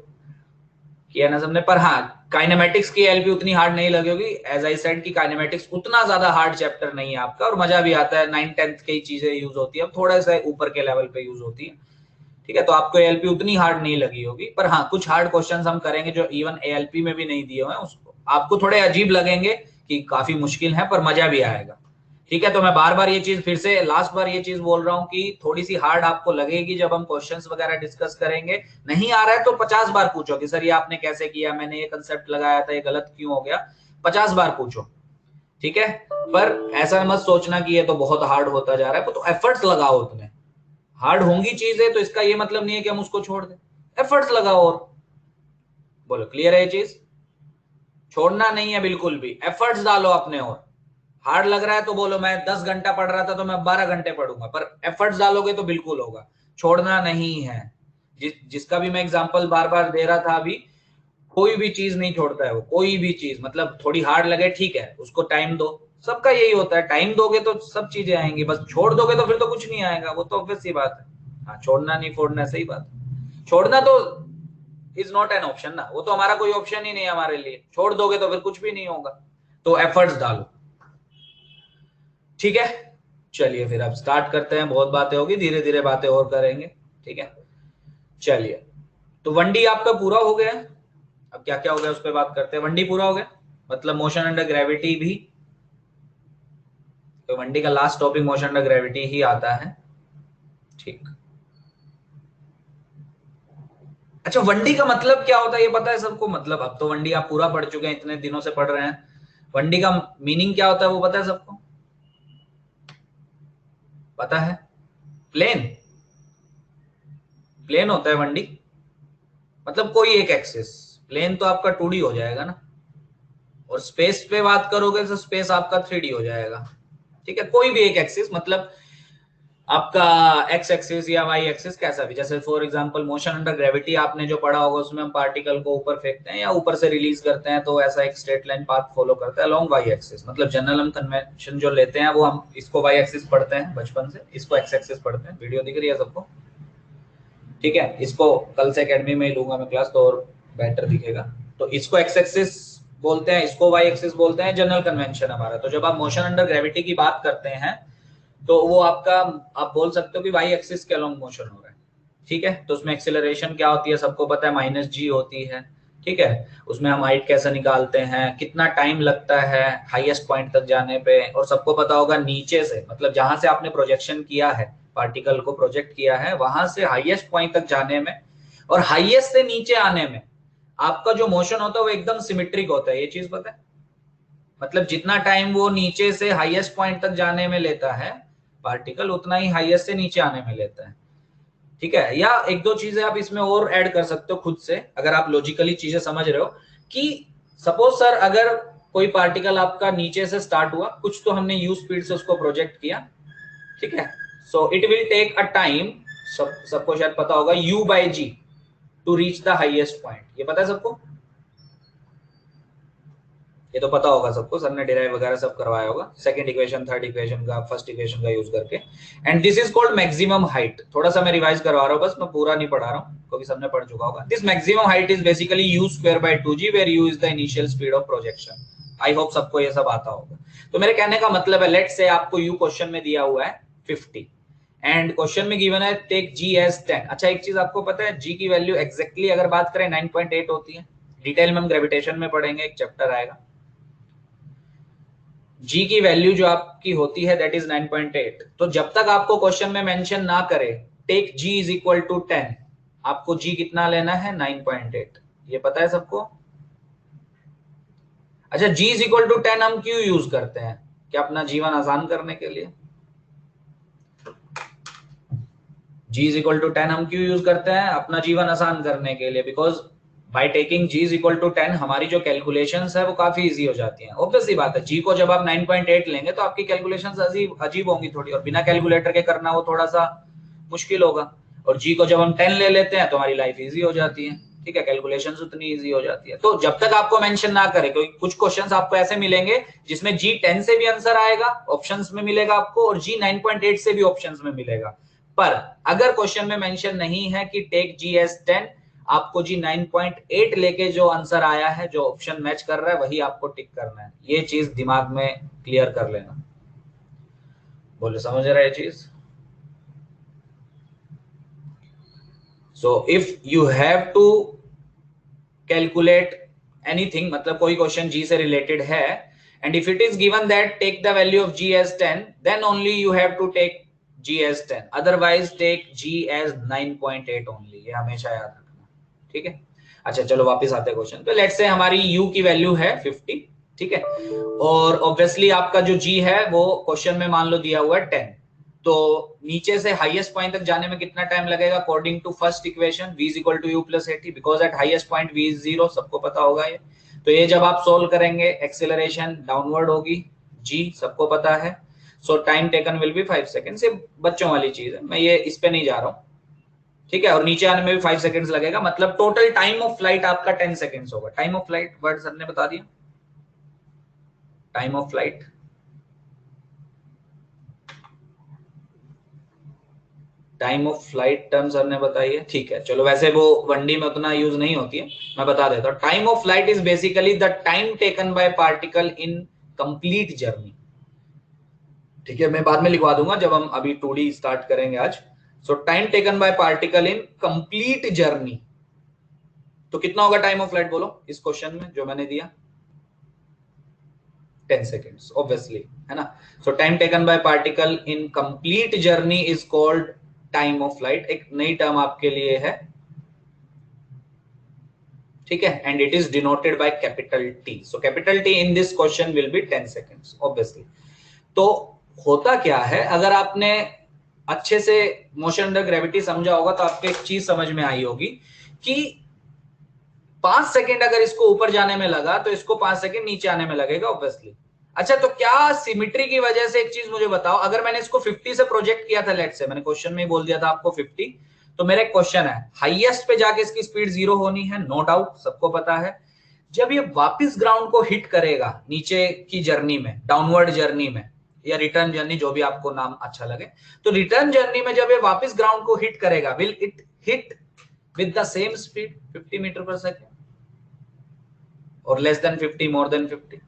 किया ना सबने। पर हाँ, काइनेमेटिक्स की एएलपी उतनी हार्ड नहीं लगी होगी। एज आई सेड की काइनेमेटिक्स उतना ज्यादा हार्ड चैप्टर नहीं है आपका, और मजा भी आता है। 9th-10th की चीजें यूज होती है, अब थोड़ा सा ऊपर के लेवल पे यूज होती है, ठीक है। तो आपको एएलपी उतनी हार्ड नहीं लगी होगी। पर हाँ, कुछ हार्ड क्वेश्चंस हम करेंगे जो इवन एएलपी में भी नहीं दिए हुए हैं, उसको आपको थोड़े अजीब लगेंगे कि काफी मुश्किल है, पर मजा भी आएगा, ठीक है। तो मैं बार बार ये चीज, फिर से लास्ट बार ये चीज बोल रहा हूँ कि थोड़ी सी हार्ड आपको लगेगी जब हम क्वेश्चंस वगैरह डिस्कस करेंगे। नहीं आ रहा है तो 50 बार पूछो कि सर ये आपने कैसे किया, मैंने ये कंसेप्ट लगाया था, ये गलत क्यों हो गया, 50 बार पूछो, ठीक है। पर ऐसा मत सोचना कि ये तो बहुत हार्ड होता जा रहा है, तो एफर्ट्स लगाओ उतने। हार्ड होंगी चीजें तो इसका ये मतलब नहीं है कि हम उसको छोड़ दें, एफर्ट्स लगाओ। और बोलो, क्लियर है ये चीज? छोड़ना नहीं है बिल्कुल भी, एफर्ट्स डालो अपने। और हार्ड लग रहा है तो बोलो मैं 10 घंटा पढ़ रहा था तो मैं 12 घंटे पढ़ूंगा, पर एफर्ट्स डालोगे तो बिल्कुल होगा। छोड़ना नहीं है। जिसका भी मैं एग्जांपल बार बार दे रहा था अभी, कोई भी चीज नहीं छोड़ता है वो, कोई भी चीज। मतलब थोड़ी हार्ड लगे, ठीक है, उसको टाइम दो, सबका यही होता है, टाइम दोगे तो सब चीजें आएंगी। बस छोड़ दोगे तो फिर तो कुछ नहीं आएगा, वो तो ऑब्वियस सी बात है। हाँ, छोड़ना नहीं फोड़ना, सही बात। छोड़ना तो इज नॉट एन ऑप्शन ना, वो तो हमारा कोई ऑप्शन ही नहीं है हमारे लिए। छोड़ दोगे तो फिर कुछ भी नहीं होगा, तो एफर्ट्स डालो, ठीक है। चलिए फिर अब स्टार्ट करते हैं, बहुत बातें होगी, धीरे धीरे बातें और करेंगे, ठीक है। चलिए, तो 1D आपका पूरा हो गया। अब क्या क्या हो गया उस पर बात करते हैं। 1D पूरा हो गया, मतलब मोशन अंडर ग्रेविटी भी। तो 1D का last topic motion under gravity ही आता है, ठीक। अच्छा, 1D का मतलब क्या होता है ये पता है सबको? मतलब अब तो 1D आप पूरा पढ़ चुके हैं, इतने दिनों से पढ़ रहे हैं। 1D का मीनिंग क्या होता है वो पता है सबको? पता है? प्लेन, प्लेन होता है 1D, मतलब कोई एक एक्सिस। प्लेन तो आपका 2D हो जाएगा ना, और स्पेस पे बात करोगे तो स्पेस आपका 3D हो जाएगा, ठीक है। कोई भी एक एक्सिस, मतलब आपका एक्स एक्सिस या वाई एक्सिस, कैसा भी। जैसे for example motion under gravity आपने जो पढ़ा होगा, उसमें हम पार्टिकल को ऊपर फेंकते हैं या ऊपर से रिलीज करते हैं, तो ऐसा एक स्ट्रेट लाइन पाथ फॉलो करता है अलोंग वाई एक्सिस। मतलब जनरल हम कन्वेंशन जो लेते हैं वो हम इसको वाई एक्सिस पढ़ते हैं बचपन से, इसको एक्स एक्सिस पढ़ते हैं। वीडियो दिख रही है सबको? ठीक है, इसको कल से एकेडमी में ही लूंगा मैं क्लास, तो और बेटर दिखेगा। तो इसको एक्स एक्सिस बोलते हैं, इसको वाई एक्सिस बोलते हैं, जनरल कन्वेंशन हमारा। तो जब आप मोशन अंडर ग्रेविटी की बात करते हैं तो वो आपका, आप बोल सकते हो कि वाई एक्सिस के अलोंग मोशन हो रहा है, ठीक है। तो उसमें एक्सेलरेशन क्या होती है सबको पता है, -g होती है, ठीक है। उसमें हम हाइट कैसे निकालते हैं, कितना टाइम लगता है हाईएस्ट पॉइंट तक जाने पे, और सबको पता होगा नीचे से, मतलब जहां से आपने प्रोजेक्शन किया है, पार्टिकल को प्रोजेक्ट किया है, वहां से हाईएस्ट पॉइंट तक जाने में और हाईएस्ट से नीचे आने में आपका जो मोशन होता है वो एकदम सिमेट्रिक होता है। ये चीज पता है? मतलब जितना टाइम वो नीचे से हाईएस्ट पॉइंट तक जाने में लेता है पार्टिकल, उतना ही हाईएस्ट से नीचे आने में लेता है, ठीक है। या एक दो चीजें आप इसमें और ऐड कर सकते हो खुद से, अगर आप लॉजिकली चीजें समझ रहे हो। कि सपोज सर, अगर कोई पार्टिकल आपका नीचे से स्टार्ट हुआ, कुछ तो हमने यू स्पीड से उसको प्रोजेक्ट किया, ठीक है। So it will take a time, सबको शायद पता होगा, u/g to reach the highest point. ये पता है सबको? ये तो पता होगा सबको, सर ने डिराइव वगैरह सब करवाया होगा, सेकंड इक्वेशन, थर्ड इक्वेशन का, फर्स्ट इक्वेशन का यूज करके। And this is called maximum height. थोड़ा सा मैं रिवाइज करवा रहा हूँ बस, मैं पूरा नहीं पढ़ा रहा हूँ क्योंकि सबने पढ़ चुका होगा। This maximum height is basically u² by 2g, where u is the initial speed of projection. I hope सबको ये सब आता होगा। तो मेरे कहने का मतलब है, लेट से आपको यू क्वेश्चन में दिया हुआ है 50 एंड क्वेश्चन में गिवन है टेक जी एज 10। अच्छा एक चीज आपको पता है, जी की वैल्यू एग्जैक्टली अगर बात करें 9.8 होती है। डिटेल में हम ग्रेविटेशन में पढ़ेंगे, एक चैप्टर आएगा। जी की वैल्यू जो आपकी होती है दैट इज 9.8। तो जब तक आपको क्वेश्चन में मेंशन ना करे take g is equal to 10, आपको जी कितना लेना है 9.8। ये पता है सबको? अच्छा जी इज इक्वल टू 10 हम क्यों यूज करते हैं? क्या अपना जीवन आसान करने के लिए? जी इज इक्वल टू 10 हम क्यों यूज करते हैं? अपना जीवन आसान करने के लिए। Because by taking g is equal to 10 हमारी जो कैलकुलेशंस है वो काफी इजी हो जाती हैं। ऑब्वियसली बात है, जी को जब आप 9.8 लेंगे तो आपकी कैलकुलेशंस अजीब अजीब होंगी थोड़ी, और बिना कैलकुलेटर के करना वो थोड़ा सा मुश्किल होगा। और जी को जब हम 10 ले लेते हैं तो हमारी लाइफ इजी हो जाती है। ठीक है, कैलकुलेशंस उतनी इजी हो जाती है। तो जब तक आपको मेंशन ना करे, क्योंकि कुछ क्वेश्चंस आपको ऐसे मिलेंगे जिसमें जी 10 से भी आंसर आएगा, ऑप्शंस में मिलेगा आपको, और जी 9.8 से भी ऑप्शंस में मिलेगा। पर अगर क्वेश्चन में मेंशन नहीं है कि टेक जी एस 10, आपको जी 9.8 लेके जो आंसर आया है, जो ऑप्शन मैच कर रहा है, वही आपको टिक करना है। ये चीज दिमाग में क्लियर कर लेना। बोले समझ रहा है चीज? So if you have to calculate anything, मतलब कोई क्वेश्चन जी से रिलेटेड है, and if it is given that take the value of g as 10, then only you have to take g as 10, otherwise take g as 9.8 only. ये हमेशा याद रखना, ठीक है? अच्छा चलो वापस आते हैं क्वेश्चन पे। लेट्स से हमारी u की वैल्यू है 50, ठीक है, और ऑब्वियसली आपका जो g है वो क्वेश्चन में मान लो दिया हुआ है 10। तो नीचे से हाईएस्ट पॉइंट तक जाने में कितना टाइम लगेगा? According to first equation v is equal to u plus 80, because at highest point v is 0, सबको पता होगा ये। तो ये जब आप सोल्व करेंगे एक्सेलरेशन डाउनवर्ड होगी, g सबको पता है। सो time taken will be 5 second. सिर्फ बच्चों वाली चीज है, मैं ये इस पे नहीं जा रहा हूँ, ठीक है। और नीचे आने में भी 5 सेकेंड्स लगेगा, मतलब टोटल टाइम ऑफ फ्लाइट आपका 10 सेकेंड्स होगा। Time of flight word sir ने बता दिया, time of flight, time of flight term sir ने बताई है, ठीक है। चलो वैसे वो वनडी में उतना यूज नहीं होती है, मैं बता देता हूँ। Time of flight is basically the time taken by particle in complete journey, ठीक है। मैं बाद में लिखवा दूंगा जब हम अभी 2D स्टार्ट करेंगे आज। सो time taken by particle in complete journey, तो कितना होगा टाइम ऑफ फ्लाइट बोलो इस क्वेश्चन में जो मैंने दिया? 10 seconds obviously, है ना। so time taken by particle in complete journey is called time of flight। एक नई टर्म आपके लिए है, ठीक है, and it is denoted by capital T। so capital T in this question will be 10 seconds obviously। तो होता क्या है, अगर आपने अच्छे से मोशन अंडर ग्रेविटी समझा होगा तो आपको एक चीज समझ में आई होगी कि 5 सेकेंड अगर इसको ऊपर जाने में लगा तो इसको 5 सेकेंड नीचे आने में लगेगा ऑब्वियसली। अच्छा तो क्या सिमिट्री की वजह से, एक चीज मुझे बताओ, अगर मैंने इसको 50 से प्रोजेक्ट किया था, लेट से मैंने क्वेश्चन में बोल दिया था आपको 50, तो मेरा एक क्वेश्चन है, हाईएस्ट पे जाके इसकी स्पीड 0 होनी है, नो डाउट, सबको पता है। जब ये वापस ग्राउंड को हिट करेगा नीचे की जर्नी में, डाउनवर्ड जर्नी में, या रिटर्न जर्नी, जो भी आपको नाम अच्छा लगे, तो रिटर्न जर्नी में जब ये वापस ग्राउंड को हिट करेगा, will it hit with the same speed 50 meter per second, और less than 50, more than 50?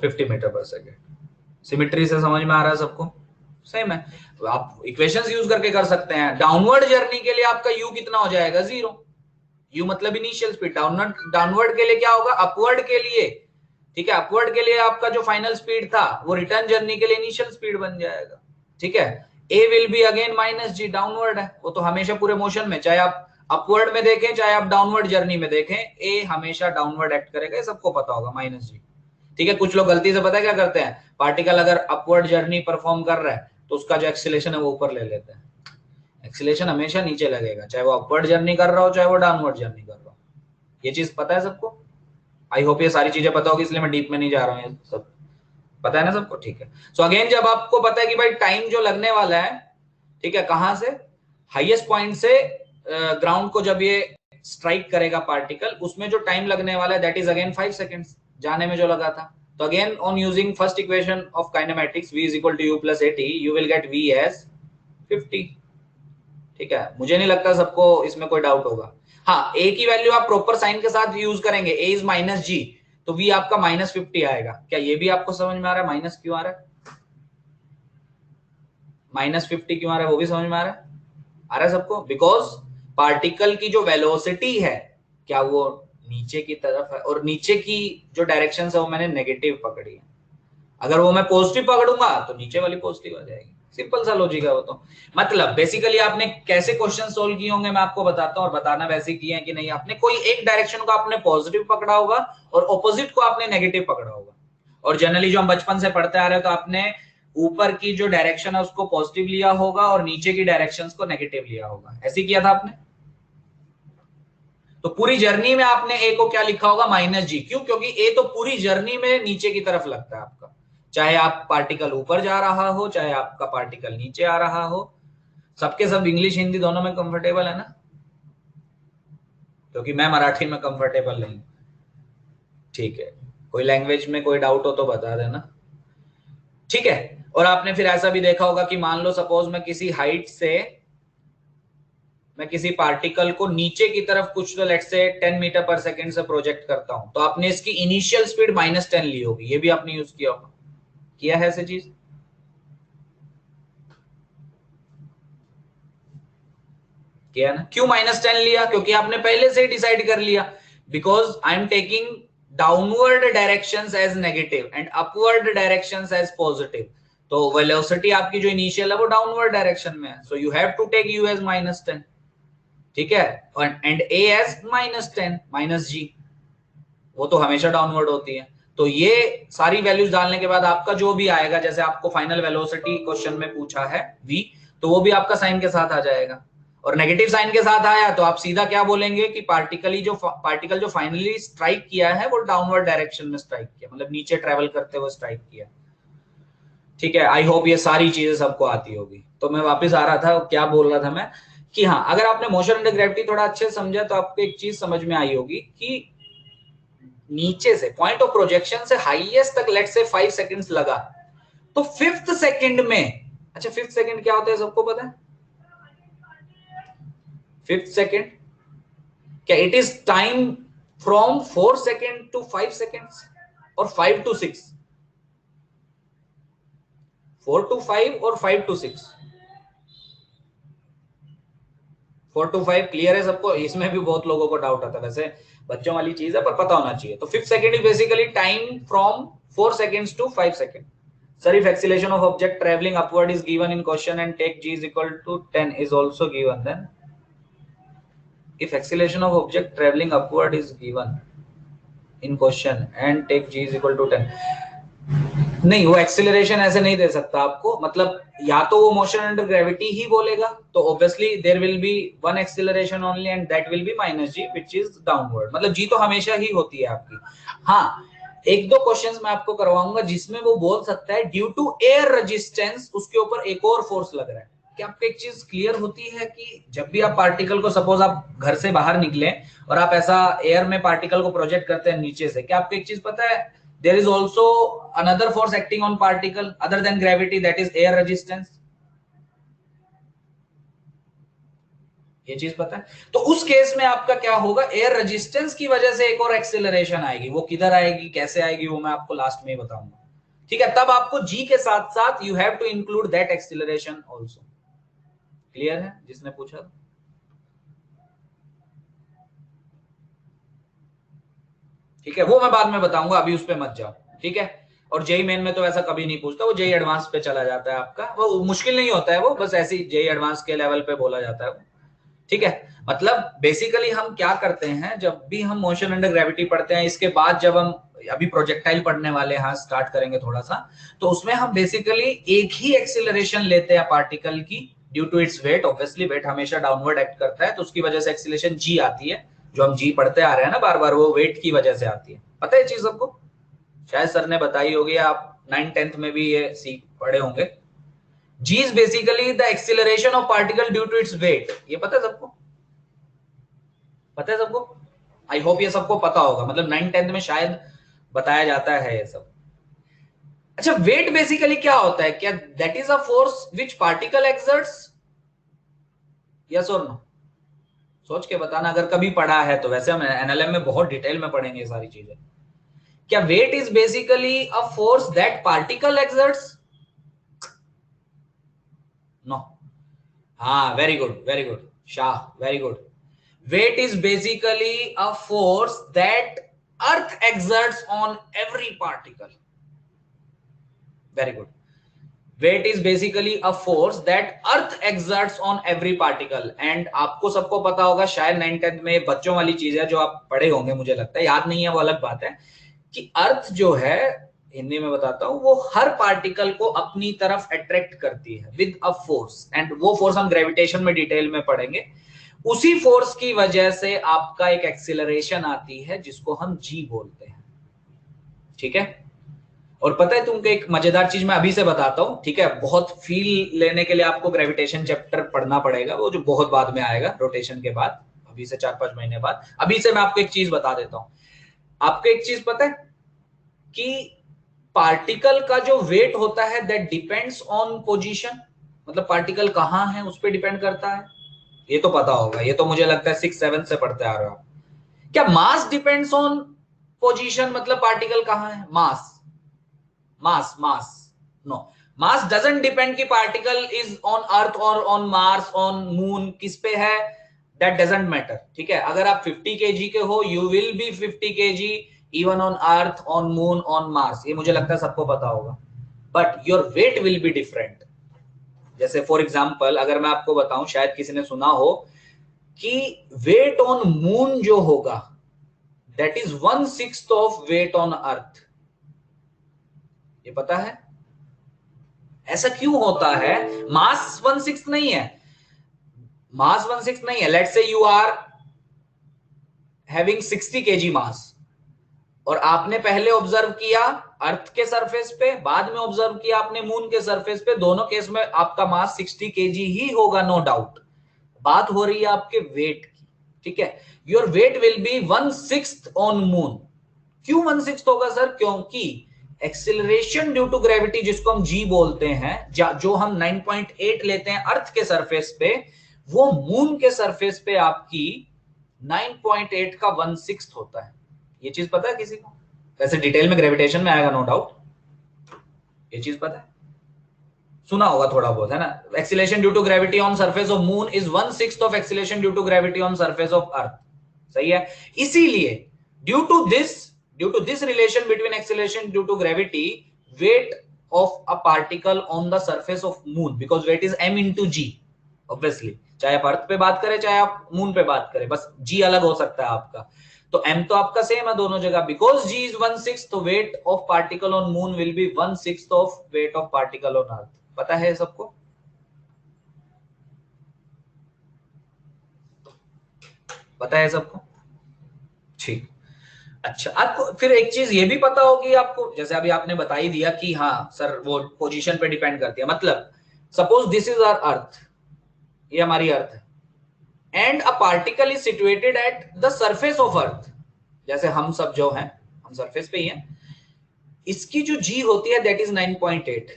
50 meter per second. Symmetry से समझ में आ रहा है सबको? सेम है, आप इक्वेशंस यूज करके कर सकते हैं। डाउनवर्ड जर्नी के लिए आपका u कितना हो जाएगा? 0। u मतलब इनिशियल स्पीड। डाउनवर्ड के लिए क्या होगा? अपवर्ड के लिए, ठीक है, अपवर्ड के लिए आपका जो फाइनल स्पीड था वो रिटर्न जर्नी के लिए इनिशियल स्पीड बन जाएगा, ठीक है। a will be again minus g, downward है वो तो हमेशा पूरे मोशन में, चाहे आप अपवर्ड में देखें चाहे आप डाउनवर्ड जर्नी में देखें, a हमेशा डाउनवर्ड एक्ट करेगा, सबको पता होगा, माइनस जी, ठीक है। कुछ लोग गलती से पता है क्या करते हैं, पार्टिकल अगर अपवर्ड जर्नी परफॉर्म कर रहा है तो उसका जो एक्सीलरेशन है वो ऊपर ले लेते हैं। एक्सीलरेशन हमेशा नीचे लगेगा, चाहे वो अपवर्ड जर्नी कर रहा हो चाहे वो डाउनवर्ड जर्नी कर रहा हो। ये चीज पता है सबको? आई होप ये सारी चीजें पता होगी, इसलिए मैं डीप में नहीं जा रहा हूँ, ये सब पता है ना सबको, ठीक है। सो अगेन जब आपको पता है कि भाई टाइम जो लगने वाला है, ठीक है, कहां से? हाईएस्ट पॉइंट से ग्राउंड को जब ये स्ट्राइक करेगा पार्टिकल, उसमें जो टाइम लगने वाला है दैट इज अगेन 5 सेकेंड्स, जाने में जो लगा था। तो again on using first equation of kinematics, v is equal to u plus 80, you will get v as 50, ठीक है। मुझे नहीं लगता सबको इसमें कोई डाउट होगा। हाँ, a की वैल्यू आप प्रॉपर साइन के साथ यूज करेंगे, a इज माइनस जी, तो v आपका -50 आएगा। क्या ये भी आपको समझ में आ रहा है माइनस क्यों आ रहा है? -50 क्यों आ रहा है वो भी समझ में आ रहा है? आ रहा है सबको? बिकॉज पार्टिकल की जो वेलोसिटी है क्या वो नीचे की तरफ है, और नीचे की जो डायरेक्शन है वो मैंने नेगेटिव पकड़ी है। अगर वो मैं पॉजिटिव पकड़ूंगा तो नीचे वाली पॉजिटिव आ जाएगी। सिंपल सा लॉजिक है वो तो। मतलब बेसिकली आपने कैसे क्वेश्चन सोल्व किए होंगे मैं आपको बताता हूँ, और बताना वैसे किए हैं कि नहीं। आपने कोई एक डायरेक्शन को आपने पॉजिटिव पकड़ा होगा और ऑपोजिट को आपने नेगेटिव पकड़ा होगा। और जनरली जो हम बचपन से पढ़ते आ रहे हैं तो आपने ऊपर की जो डायरेक्शन है उसको पॉजिटिव लिया होगा और नीचे की डायरेक्शंस को नेगेटिव लिया होगा। ऐसे किया था आपने? तो पूरी जर्नी में आपने ए को क्या लिखा होगा? -g। क्यों? क्योंकि ए तो पूरी जर्नी में नीचे की तरफ लगता है आपका, चाहे आप पार्टिकल ऊपर जा रहा हो चाहे आपका पार्टिकल नीचे आ रहा हो। सबके सब इंग्लिश हिंदी दोनों में कंफर्टेबल है ना? क्योंकि मैं मराठी में कंफर्टेबल नहीं। ठीक है, कोई लैंग्वेज में कोई डाउट हो तो बता देना। ठीक है। और आपने फिर ऐसा भी देखा होगा कि मान लो सपोज मैं किसी हाइट से मैं किसी पार्टिकल को नीचे की तरफ कुछ तो लेट्स से 10 मीटर पर सेकंड से प्रोजेक्ट करता हूं, तो आपने इसकी इनिशियल स्पीड -10 ली होगी। ये भी आपने यूज किया होगा। किया है ऐसी चीज? किया ना? क्यों -10 लिया? क्योंकि आपने पहले से ही डिसाइड कर लिया, because I am taking downward directions as negative and upward directions as positive. तो वेलोसिटी आपकी जो इनिशियल है वो डाउनवर्ड डायरेक्शन में है, so you have to take u as -10। ठीक है। एंड ए एज -10 -g, वो तो हमेशा डाउनवर्ड होती है। तो ये सारी वैल्यूज डालने के बाद आपका जो भी आएगा, जैसे आपको फाइनल वेलोसिटी क्वेश्चन में पूछा है v, तो वो भी आपका साइन के साथ आ जाएगा। और नेगेटिव साइन के साथ आया तो आप सीधा क्या बोलेंगे कि पार्टिकल जो फाइनली स्ट्राइक किया है वो डाउनवर्ड डायरेक्शन में स्ट्राइक किया, मतलब नीचे ट्रेवल करते हुए स्ट्राइक किया। ठीक है। आई होप ये सारी चीजें सबको आती होगी। तो मैं वापस आ रहा था, क्या बोल रहा था मैं, कि हाँ, अगर आपने मोशन अंडर ग्रेविटी थोड़ा अच्छे से समझा तो आपको एक चीज समझ में आई होगी कि नीचे से पॉइंट ऑफ प्रोजेक्शन से हाईएस्ट तक लेट से 5 सेकंड्स लगा, तो 5th सेकंड में, अच्छा 5th सेकंड क्या होता है सबको पता है? 5th सेकंड क्या it is time from 4 second to 5 seconds और 5 टू 6? 4 टू 5 और 5 टू 6? 4 टू 5 क्लियर है सबको? इसमें भी बहुत लोगों को डाउट आता है, वैसे बच्चों वाली चीज है पर पता होना चाहिए। तो 5th second is basically time from 4 seconds to 5 second. Sir, if acceleration of object traveling upward is given in question and take g is equal to 10 is also given, then if acceleration of object traveling upward is given in question and take g is equal to 10, नहीं, वो acceleration ऐसे नहीं दे सकता आपको। मतलब या तो वो मोशन अंडर ग्रेविटी ही बोलेगा, तो obviously there will be one acceleration only and that will be -g which is downward. मतलब जी तो हमेशा ही होती है आपकी। हाँ, एक दो क्वेश्चंस मैं आपको करवाऊंगा जिसमें वो बोल सकता है ड्यू टू एयर रेजिस्टेंस उसके ऊपर एक और फोर्स लग रहा है। क्या आपको एक चीज क्लियर होती है कि जब भी आप पार्टिकल को, सपोज आप घर से बाहर निकले और आप ऐसा एयर में पार्टिकल को प्रोजेक्ट करते हैं नीचे से, क्या आपको एक चीज पता है? There is also another force acting on particle other than gravity, that is air resistance. ये चीज पता है? तो उस केस में आपका क्या होगा? एयर रेजिस्टेंस की वजह से एक और एक्सेलरेशन आएगी। वो किधर आएगी, कैसे आएगी, वो मैं आपको लास्ट में ही बताऊंगा। ठीक है। तब आपको जी के साथ साथ you have to include that acceleration also. Clear है जिसने पूछा? ठीक है, वो मैं बाद में बताऊंगा, अभी उस पर मत जाओ। ठीक है। और जेई मेन में तो ऐसा कभी नहीं पूछता, वो जेई एडवांस पे चला जाता है आपका। वो मुश्किल नहीं होता है, वो बस ऐसी जेई एडवांस के लेवल पे बोला जाता है वो। ठीक है। मतलब बेसिकली हम क्या करते हैं, जब भी हम मोशन अंडर ग्रेविटी पढ़ते हैं, इसके बाद जब हम अभी प्रोजेक्टाइल पढ़ने वाले हैं, स्टार्ट करेंगे थोड़ा सा, तो उसमें हम बेसिकली एक ही एक्सीलरेशन लेते हैं पार्टिकल की due to its weight. Obviously weight हमेशा डाउनवर्ड एक्ट करता है, तो उसकी वजह से एक्सीलरेशन जी आती है। जो हम जी पढ़ते आ रहे हैं ना बार बार, वो वेट की वजह से आती है। पता है चीज सबको? शायद सर ने बताई होगी, आप 9th-10th में भी ये सीख पढ़े होंगे। G is basically the acceleration of particle due to its weight. ये पता है सबको? पता है सबको? आई होप ये सबको पता होगा, मतलब 9th-10th में शायद बताया जाता है ये सब। अच्छा, वेट बेसिकली क्या होता है? क्या that is a force which particle exerts? Yes और नो? सोच के बताना अगर कभी पढ़ा है तो। वैसे हम एनएलएम में बहुत डिटेल में पढ़ेंगे ये सारी चीजें। क्या weight is basically a force that particle exerts? No. हाँ, very good Shah, very good. Weight is basically a force that earth exerts on every particle. Very good. Weight is basically a force that earth exerts on every particle. And आपको सबको पता होगा, शायद 9th में बच्चों वाली चीज है जो आप पढ़े होंगे, मुझे लगता है, याद नहीं है वो अलग बात है, कि अर्थ जो है, हिंदी में बताता हूं, वो हर पार्टिकल को अपनी तरफ अट्रैक्ट करती है विद अ फोर्स. एंड वो फोर्स हम ग्रेविटेशन में डिटेल में पढ़ेंगे. उसी फोर्स की वजह से आपका एक एक्सीलरेशन आती है जिसको हम जी बोलते हैं. ठीक है. और पता है तुमको एक मजेदार चीज मैं अभी से बताता हूं, ठीक है, बहुत फील लेने के लिए आपको ग्रेविटेशन चैप्टर पढ़ना पड़ेगा, वो जो बहुत बाद में आएगा रोटेशन के बाद, अभी से 4-5 महीने बाद. अभी से मैं आपको एक चीज बता देता हूं. आपको एक चीज पता है कि पार्टिकल का जो वेट होता है दैट डिपेंड्स ऑन पोजीशन, मतलब पार्टिकल कहां है उस पर डिपेंड करता है. ये तो पता होगा, ये तो मुझे लगता है 6-7 से पढ़ते आ रहे हो आप. क्या मास डिपेंड्स ऑन पोजीशन, मतलब पार्टिकल कहां है? मास, मास, मास, नो. मास डजंट डिपेंड कि पार्टिकल इज ऑन अर्थ और ऑन मार्स, ऑन मून, किस पे है, दैट डजंट मैटर. ठीक है. अगर आप 50 kg के हो, you will B 50 kg even on earth, on moon, on Mars. ये मुझे लगता है सबको पता होगा. But your weight will be different. जैसे फॉर एग्जाम्पल अगर मैं आपको बताऊं, शायद किसी ने सुना हो कि वेट ऑन मून जो होगा that is 1/6 of weight on earth. ये पता है ऐसा क्यों होता है? मास 1/6 नहीं है, मास 1/6 नहीं है. Let's say you are having 60 kg mass, और आपने पहले ऑब्जर्व किया अर्थ के सरफेस पे, बाद में ऑब्जर्व किया आपने मून के सरफेस पे. दोनों केस में आपका मास 60 kg ही होगा, नो डाउट. बात हो रही है आपके वेट की. ठीक है. Your weight will be 1/6 on moon. क्यों 1/6 होगा सर? क्योंकि एक्सिलरेशन ड्यू टू ग्रेविटी, जिसको हम जी बोलते हैं, जो हम 9.8 लेते हैं अर्थ के सरफेस पे, वो मून के सरफेस पे आपकी 9.8 का 1/6 होता है. ये चीज पता है किसी को? वैसे डिटेल में ग्रेविटेशन में आएगा, नो डाउट. ये चीज पता है, सुना होगा थोड़ा बहुत, है ना. Acceleration due to gravity on surface of moon is 1/6 of acceleration due to gravity on surface of earth. सही है. इसीलिए due to this relation between acceleration due to gravity, weight of a particle on the surface of moon, because weight is m into g. Obviously चाहे आप अर्थ पे बात करें चाहे आप मून पे बात करें, बस g अलग हो सकता है आपका. तो m तो आपका सेम है दोनों जगह. बिकॉज g इज 1/6, तो weight of particle on moon will be 1/6 of weight of particle on earth. पता है सबको? पता है सबको? ठीक. अच्छा, आपको फिर एक चीज ये भी पता होगी आपको, जैसे अभी आपने बता ही दिया कि हाँ सर वो पोजीशन पे डिपेंड करती है. मतलब suppose this is our earth, ये हमारी अर्थ है, and a particle is situated at the surface of earth. जैसे हम सब जो हैं, हम सरफेस पे ही हैं. इसकी जो जी होती है that is 9.8.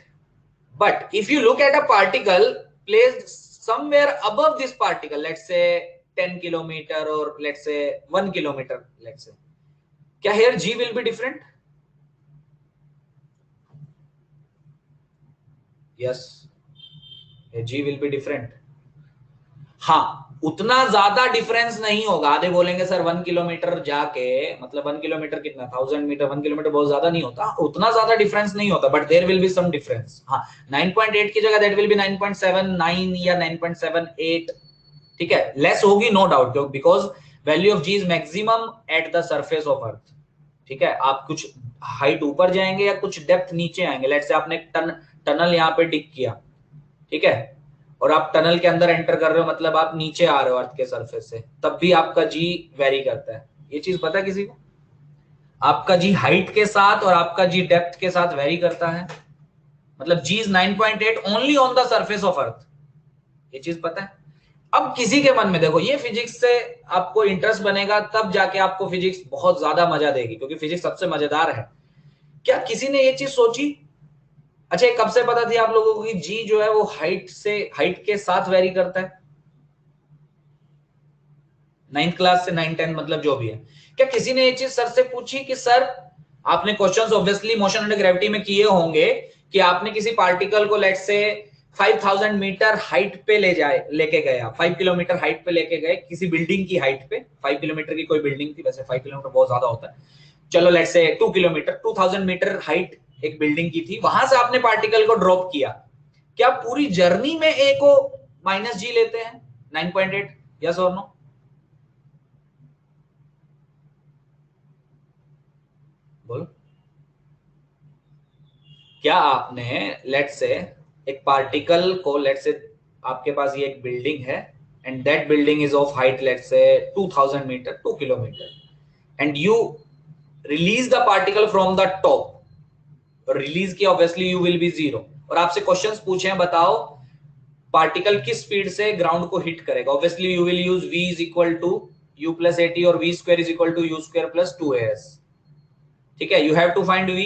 But if you look at a particle placed somewhere above this particle, let's say 10 kilometre और let's say 1 kilometre, let's say, क्या here g will be different? Yes, g will be different. हाँ, उतना ज्यादा difference नहीं होगा. आधे बोलेंगे sir 1 kilometre जाके, मतलब 1 किलोमीटर कितना, 1000 मीटर, 1 किलोमीटर बहुत ज्यादा नहीं होता, उतना ज्यादा डिफरेंस नहीं होता. But there will be some difference. हाँ, 9.8 की जगह दैट विल बी 9.79 या 9.78. ठीक है, लेस होगी no doubt, because value of g is maximum at the surface of earth. ठीक है. आप कुछ हाइट ऊपर जाएंगे या कुछ डेप्थ नीचे आएंगे, लेट्स से आपने एक टनल यहाँ पे डिग किया, ठीक है, और आप टनल के अंदर एंटर कर रहे हो, मतलब आप नीचे आ रहे हो अर्थ के सरफेस से, तब भी आपका जी वेरी करता है. ये चीज पता है किसी को? आपका जी हाइट के साथ और आपका जी डेप्थ के साथ वेरी करता है. मतलब g is 9.8 only on the surface of earth. ये चीज पता है? अब किसी के मन में देखो, ये फिजिक्स से आपको इंटरेस्ट बनेगा तब जाके आपको फिजिक्स बहुत ज्यादा मजा देगी, क्योंकि फिजिक्स सबसे मजेदार है. क्या किसी ने ये चीज सोची? अच्छा, ये कब से पता थी आप लोगों को कि जी जो है वो हाइट के साथ वेरी करता है? 9th क्लास से 9-10, मतलब जो भी है. क्या किसी ने ये चीज सर से पूछी कि सर आपने questions obviously motion under gravity में किए होंगे कि आपने किसी पार्टिकल को लेट्स से 5000 मीटर हाइट पे लेके गए, 5 किलोमीटर हाइट पे लेके गए, किसी बिल्डिंग की हाइट पे। 5 किलोमीटर की कोई बिल्डिंग थी, वैसे 5 किलोमीटर बहुत ज्यादा होता है, चलो let's say 2 kilometre, 2000 metre height एक बिल्डिंग की थी, वहां से आपने पार्टिकल को ड्रॉप किया। क्या पूरी जर्नी में ए को माइनस जी लेते हैं 9.8? यस और नो? बोलो। क्या आपने लेट्स से एक पार्टिकल को, लेट्स से आपके पास ये एक बिल्डिंग है and that building is of height let's say 2000 metre, 2 kilometre, and you release the particle from the top, release किया, obviously you will be zero, और आपसे क्वेश्चंस पूछे हैं बताओ पार्टिकल किस स्पीड से ग्राउंड को हिट करेगा। Obviously you will use v is equal to u plus at और v square is equal to u square plus 2as। ठीक है, you have to find v,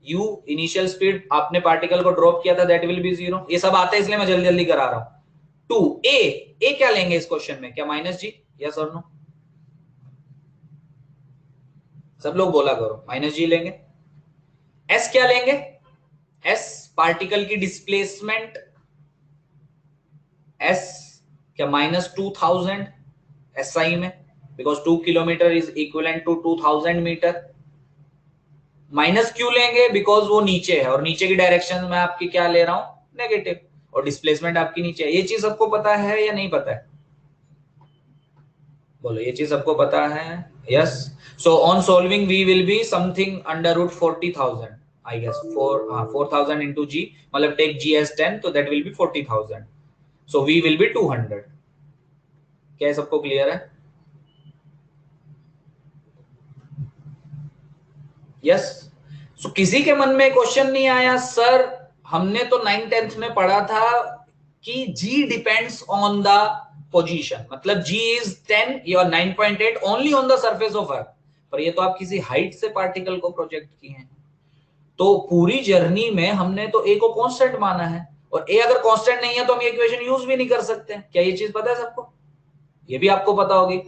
u initial speed आपने particle को drop किया था, that will be zero. ये सब आता है इसलिए मैं जल्दी जल्दी करा रहा हूं। टू ए क्या लेंगे इस क्वेश्चन में, क्या माइनस जी? यस और नो? सब लोग बोला करो, माइनस जी लेंगे। एस क्या लेंगे? एस पार्टिकल की डिस्प्लेसमेंट, एस क्या माइनस 2000 एसआई में, because 2 kilometre is equivalent to 2000 metre. Minus क्यों लेंगे? बिकॉज वो नीचे है और नीचे की डायरेक्शन में आपकी क्या ले रहा हूं, नेगेटिव, और डिस्प्लेसमेंट आपकी नीचे है। ये चीज सबको पता है या नहीं पता है? बोलो, ये चीज सबको पता है? Yes. So on solving we will be something under root 40,000 I guess, 4000 into g, मतलब टेक जी एस 10, तो that will be 40,000, so we will be 200। क्या सबको क्लियर है? यस। सो किसी के मन में क्वेश्चन नहीं आया सर हमने तो 9th-10th में पढ़ा था कि g depends on the position, मतलब g इज 10 या 9.8 only on the surface of अर्थ, पर ये तो आप किसी हाइट से पार्टिकल को प्रोजेक्ट किए हैं। तो पूरी जर्नी में हमने तो a को कांस्टेंट माना है, और a अगर कांस्टेंट नहीं है तो हम ये इक्वेशन यूज भी नहीं कर सकते। क्या ये चीज पता है सबको? ये भी आपको पता होगी।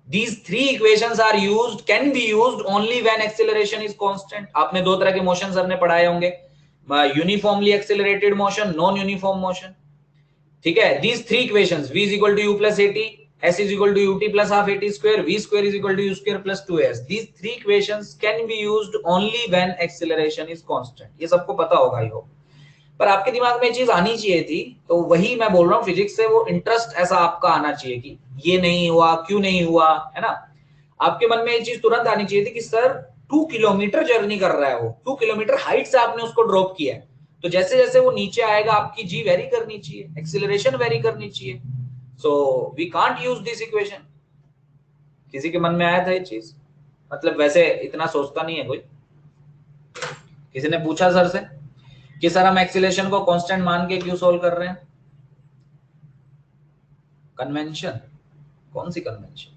These three equations are used, can be used only when acceleration is constant। आपने दो तरह के मोशन हमने पढ़ाए होंगे, uniformly accelerated motion, non uniform motion. ठीक है, these three equations, v is equal to u plus at, s is equal to ut plus half at square, v square is equal to u square plus 2s, these three equations can be used only when acceleration is constant। ये सबको पता होगा ही हो, पर आपके दिमाग में ये चीज आनी चाहिए थी। तो वही मैं बोल रहा हूँ, फिजिक्स से वो इंटरेस्ट ऐसा आपका आना चाहिए कि ये नहीं हुआ, क्यों नहीं हुआ, है ना। आपके मन में ये चीज तुरंत आनी चाहिए थी कि सर 2 किलोमीटर जर्नी कर रहा है वो, 2 किलोमीटर हाइट से आपने उसको ड्रॉप किया है, तो जैसे जैसे वो नीचे आएगा आपकी जी वेरी करनी चाहिए, एक्सीलरेशन वेरी करनी चाहिए। So we can't use this equation. किसी के मन में आया था ये चीज? मतलब वैसे इतना सोचता नहीं है कोई। किसी ने पूछा सर से कि सर हम एक्सीलरेशन को कांस्टेंट मान के क्यों सोल्व कर रहे हैं? कन्वेंशन? कौन सी कन्वेंशन?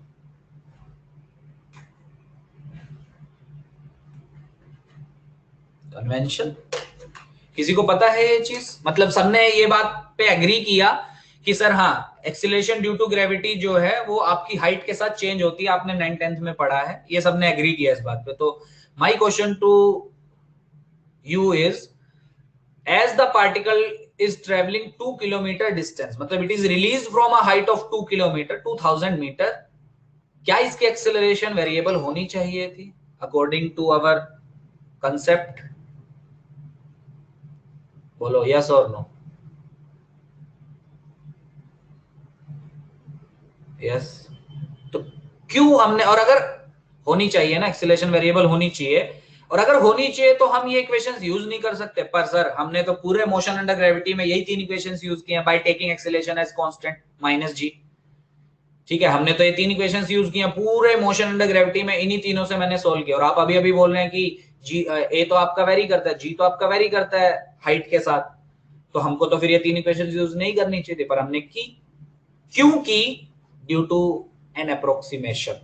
कन्वेंशन किसी को पता है ये चीज? मतलब सबने ये बात पे एग्री किया कि सर हाँ एक्सीलरेशन ड्यू टू ग्रेविटी जो है वो आपकी हाइट के साथ चेंज होती है, आपने 9th-10th में पढ़ा है, ये सबने एग्री किया इस बात पे। तो my question to you is, as the particle is traveling 2 kilometer distance, मतलब it is released from a height of 2 kilometer, 2000 meter, क्या इसकी एक्सेलरेशन वेरिएबल होनी चाहिए थी अकॉर्डिंग टू अवर कंसेप्ट? बोलो यस और नो? यस। तो क्यों हमने, और अगर होनी चाहिए ना एक्सेलरेशन वेरिएबल होनी चाहिए, और अगर होनी चाहिए तो हम ये इक्वेशंस यूज नहीं कर सकते। पर सर हमने तो पूरे मोशन अंडर ग्रेविटी में यही तीन इक्वेशंस यूज किए हैं, by taking acceleration as constant minus g. ठीक है, हमने तो ये तीन इक्वेशंस यूज किए पूरे मोशन अंडर ग्रेविटी में, इन्हीं तीनों से मैंने सोल्व किया। और आप अभी अभी बोल रहे हैं कि जी ए तो आपका वेरी करता है, जी तो आपका वेरी करता है हाइट के साथ, तो हमको तो फिर ये तीन इक्वेशंस यूज नहीं करनी चाहिए थी, पर हमने की। क्यों की? Due to an approximation.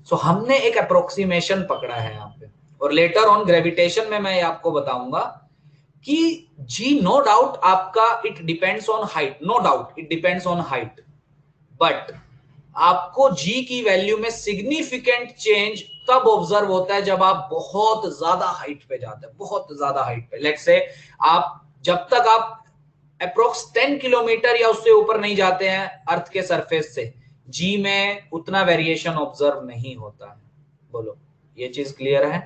So हमने एक अप्रोक्सीमेशन पकड़ा है यहाँ पे, और लेटर ऑन ग्रेविटेशन में मैं आपको बताऊंगा कि जी नो डाउट आपका it depends on height, no doubt it depends on height, but आपको जी की वैल्यू में सिग्निफिकेंट चेंज तब ऑब्जर्व होता है जब आप बहुत ज्यादा हाइट पे जाते हैं, बहुत ज्यादा हाइट पे। लेट्स से आप जब तक आप अप्रोक्स 10 किलोमीटर या उससे ऊपर नहीं जाते हैं अर्थ के सरफेस से, जी में उतना वेरिएशन ऑब्जर्व नहीं होता है। बोलो ये चीज क्लियर है?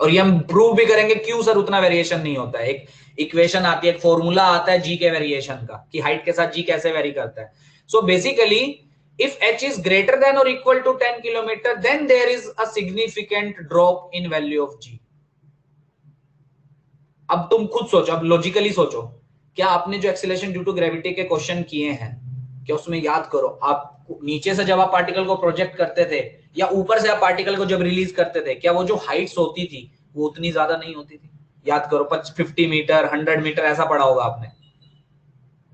और ये हम प्रूव भी करेंगे क्यों सर उतना वेरिएशन नहीं होता है। एक इक्वेशन आती है, एक फॉर्मूला आता है जी के वेरिएशन का, कि हाइट के साथ जी कैसे वेरी करता है। So basically if h is greater than or equal to 10 kilometer, then there is a significant drop in value of g। अब तुम खुद सोचो, अब लॉजिकली सोचो, क्या आपने जो एक्सीलरेशन ड्यू टू ग्रेविटी के क्वेश्चन किए हैं, क्या उसमें याद करो, आप नीचे से जब आप पार्टिकल को प्रोजेक्ट करते थे या ऊपर से आप पार्टिकल को जब रिलीज करते थे, क्या वो जो हाइट्स होती थी वो उतनी ज्यादा नहीं होती थी? याद करो, 50 मीटर 100 मीटर ऐसा पढ़ा होगा आपने,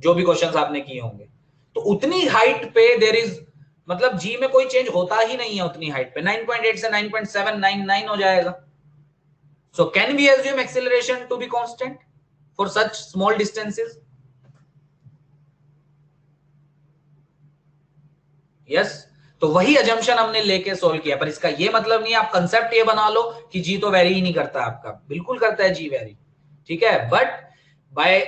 जो भी क्वेश्चंस आपने किए होंगे। तो उतनी हाइट पे देयर इज, मतलब जी में कोई चेंज होता ही नहीं है उतनी हाइट पे। 9.8 से 9.799 हो जाएगा। So can we assume acceleration to be constant for such small distances? Yes. तो वही अजम्पशन हमने लेके सोल्व किया, पर इसका ये मतलब नहीं है आप कंसेप्ट ये बना लो कि जी तो वेरी ही नहीं करता आपका, बिल्कुल करता है जी वेरी, ठीक है। But by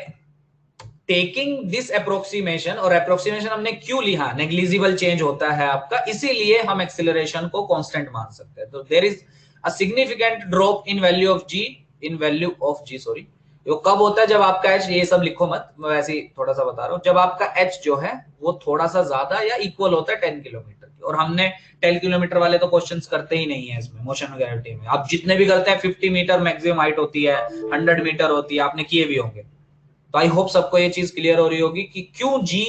taking this approximation, और अप्रोक्सीमेशन हमने क्यों लिया, नेग्लिजिबल चेंज होता है आपका, इसीलिए हम एक्सेलरेशन को कांस्टेंट मान सकते हैं। तो there is a significant drop in value of g, in value of g sorry. वो कब होता है? जब आपका एच, ये सब लिखो मत, मैं वैसे ही थोड़ा सा बता रहा हूँ, जब आपका एच जो है वो थोड़ा सा ज्यादा या इक्वल होता है 10 किलोमीटर की। और हमने 10 किलोमीटर वाले तो क्वेश्चंस करते ही नहीं है इसमें, मोशन ऑफ ग्रेविटी में। आप जितने भी करते हैं 50 मीटर मैक्सिमम हाइट होती है, 100 मीटर होती है, आपने किए भी होंगे। तो आई होप सबको ये चीज क्लियर हो रही होगी कि क्यों जी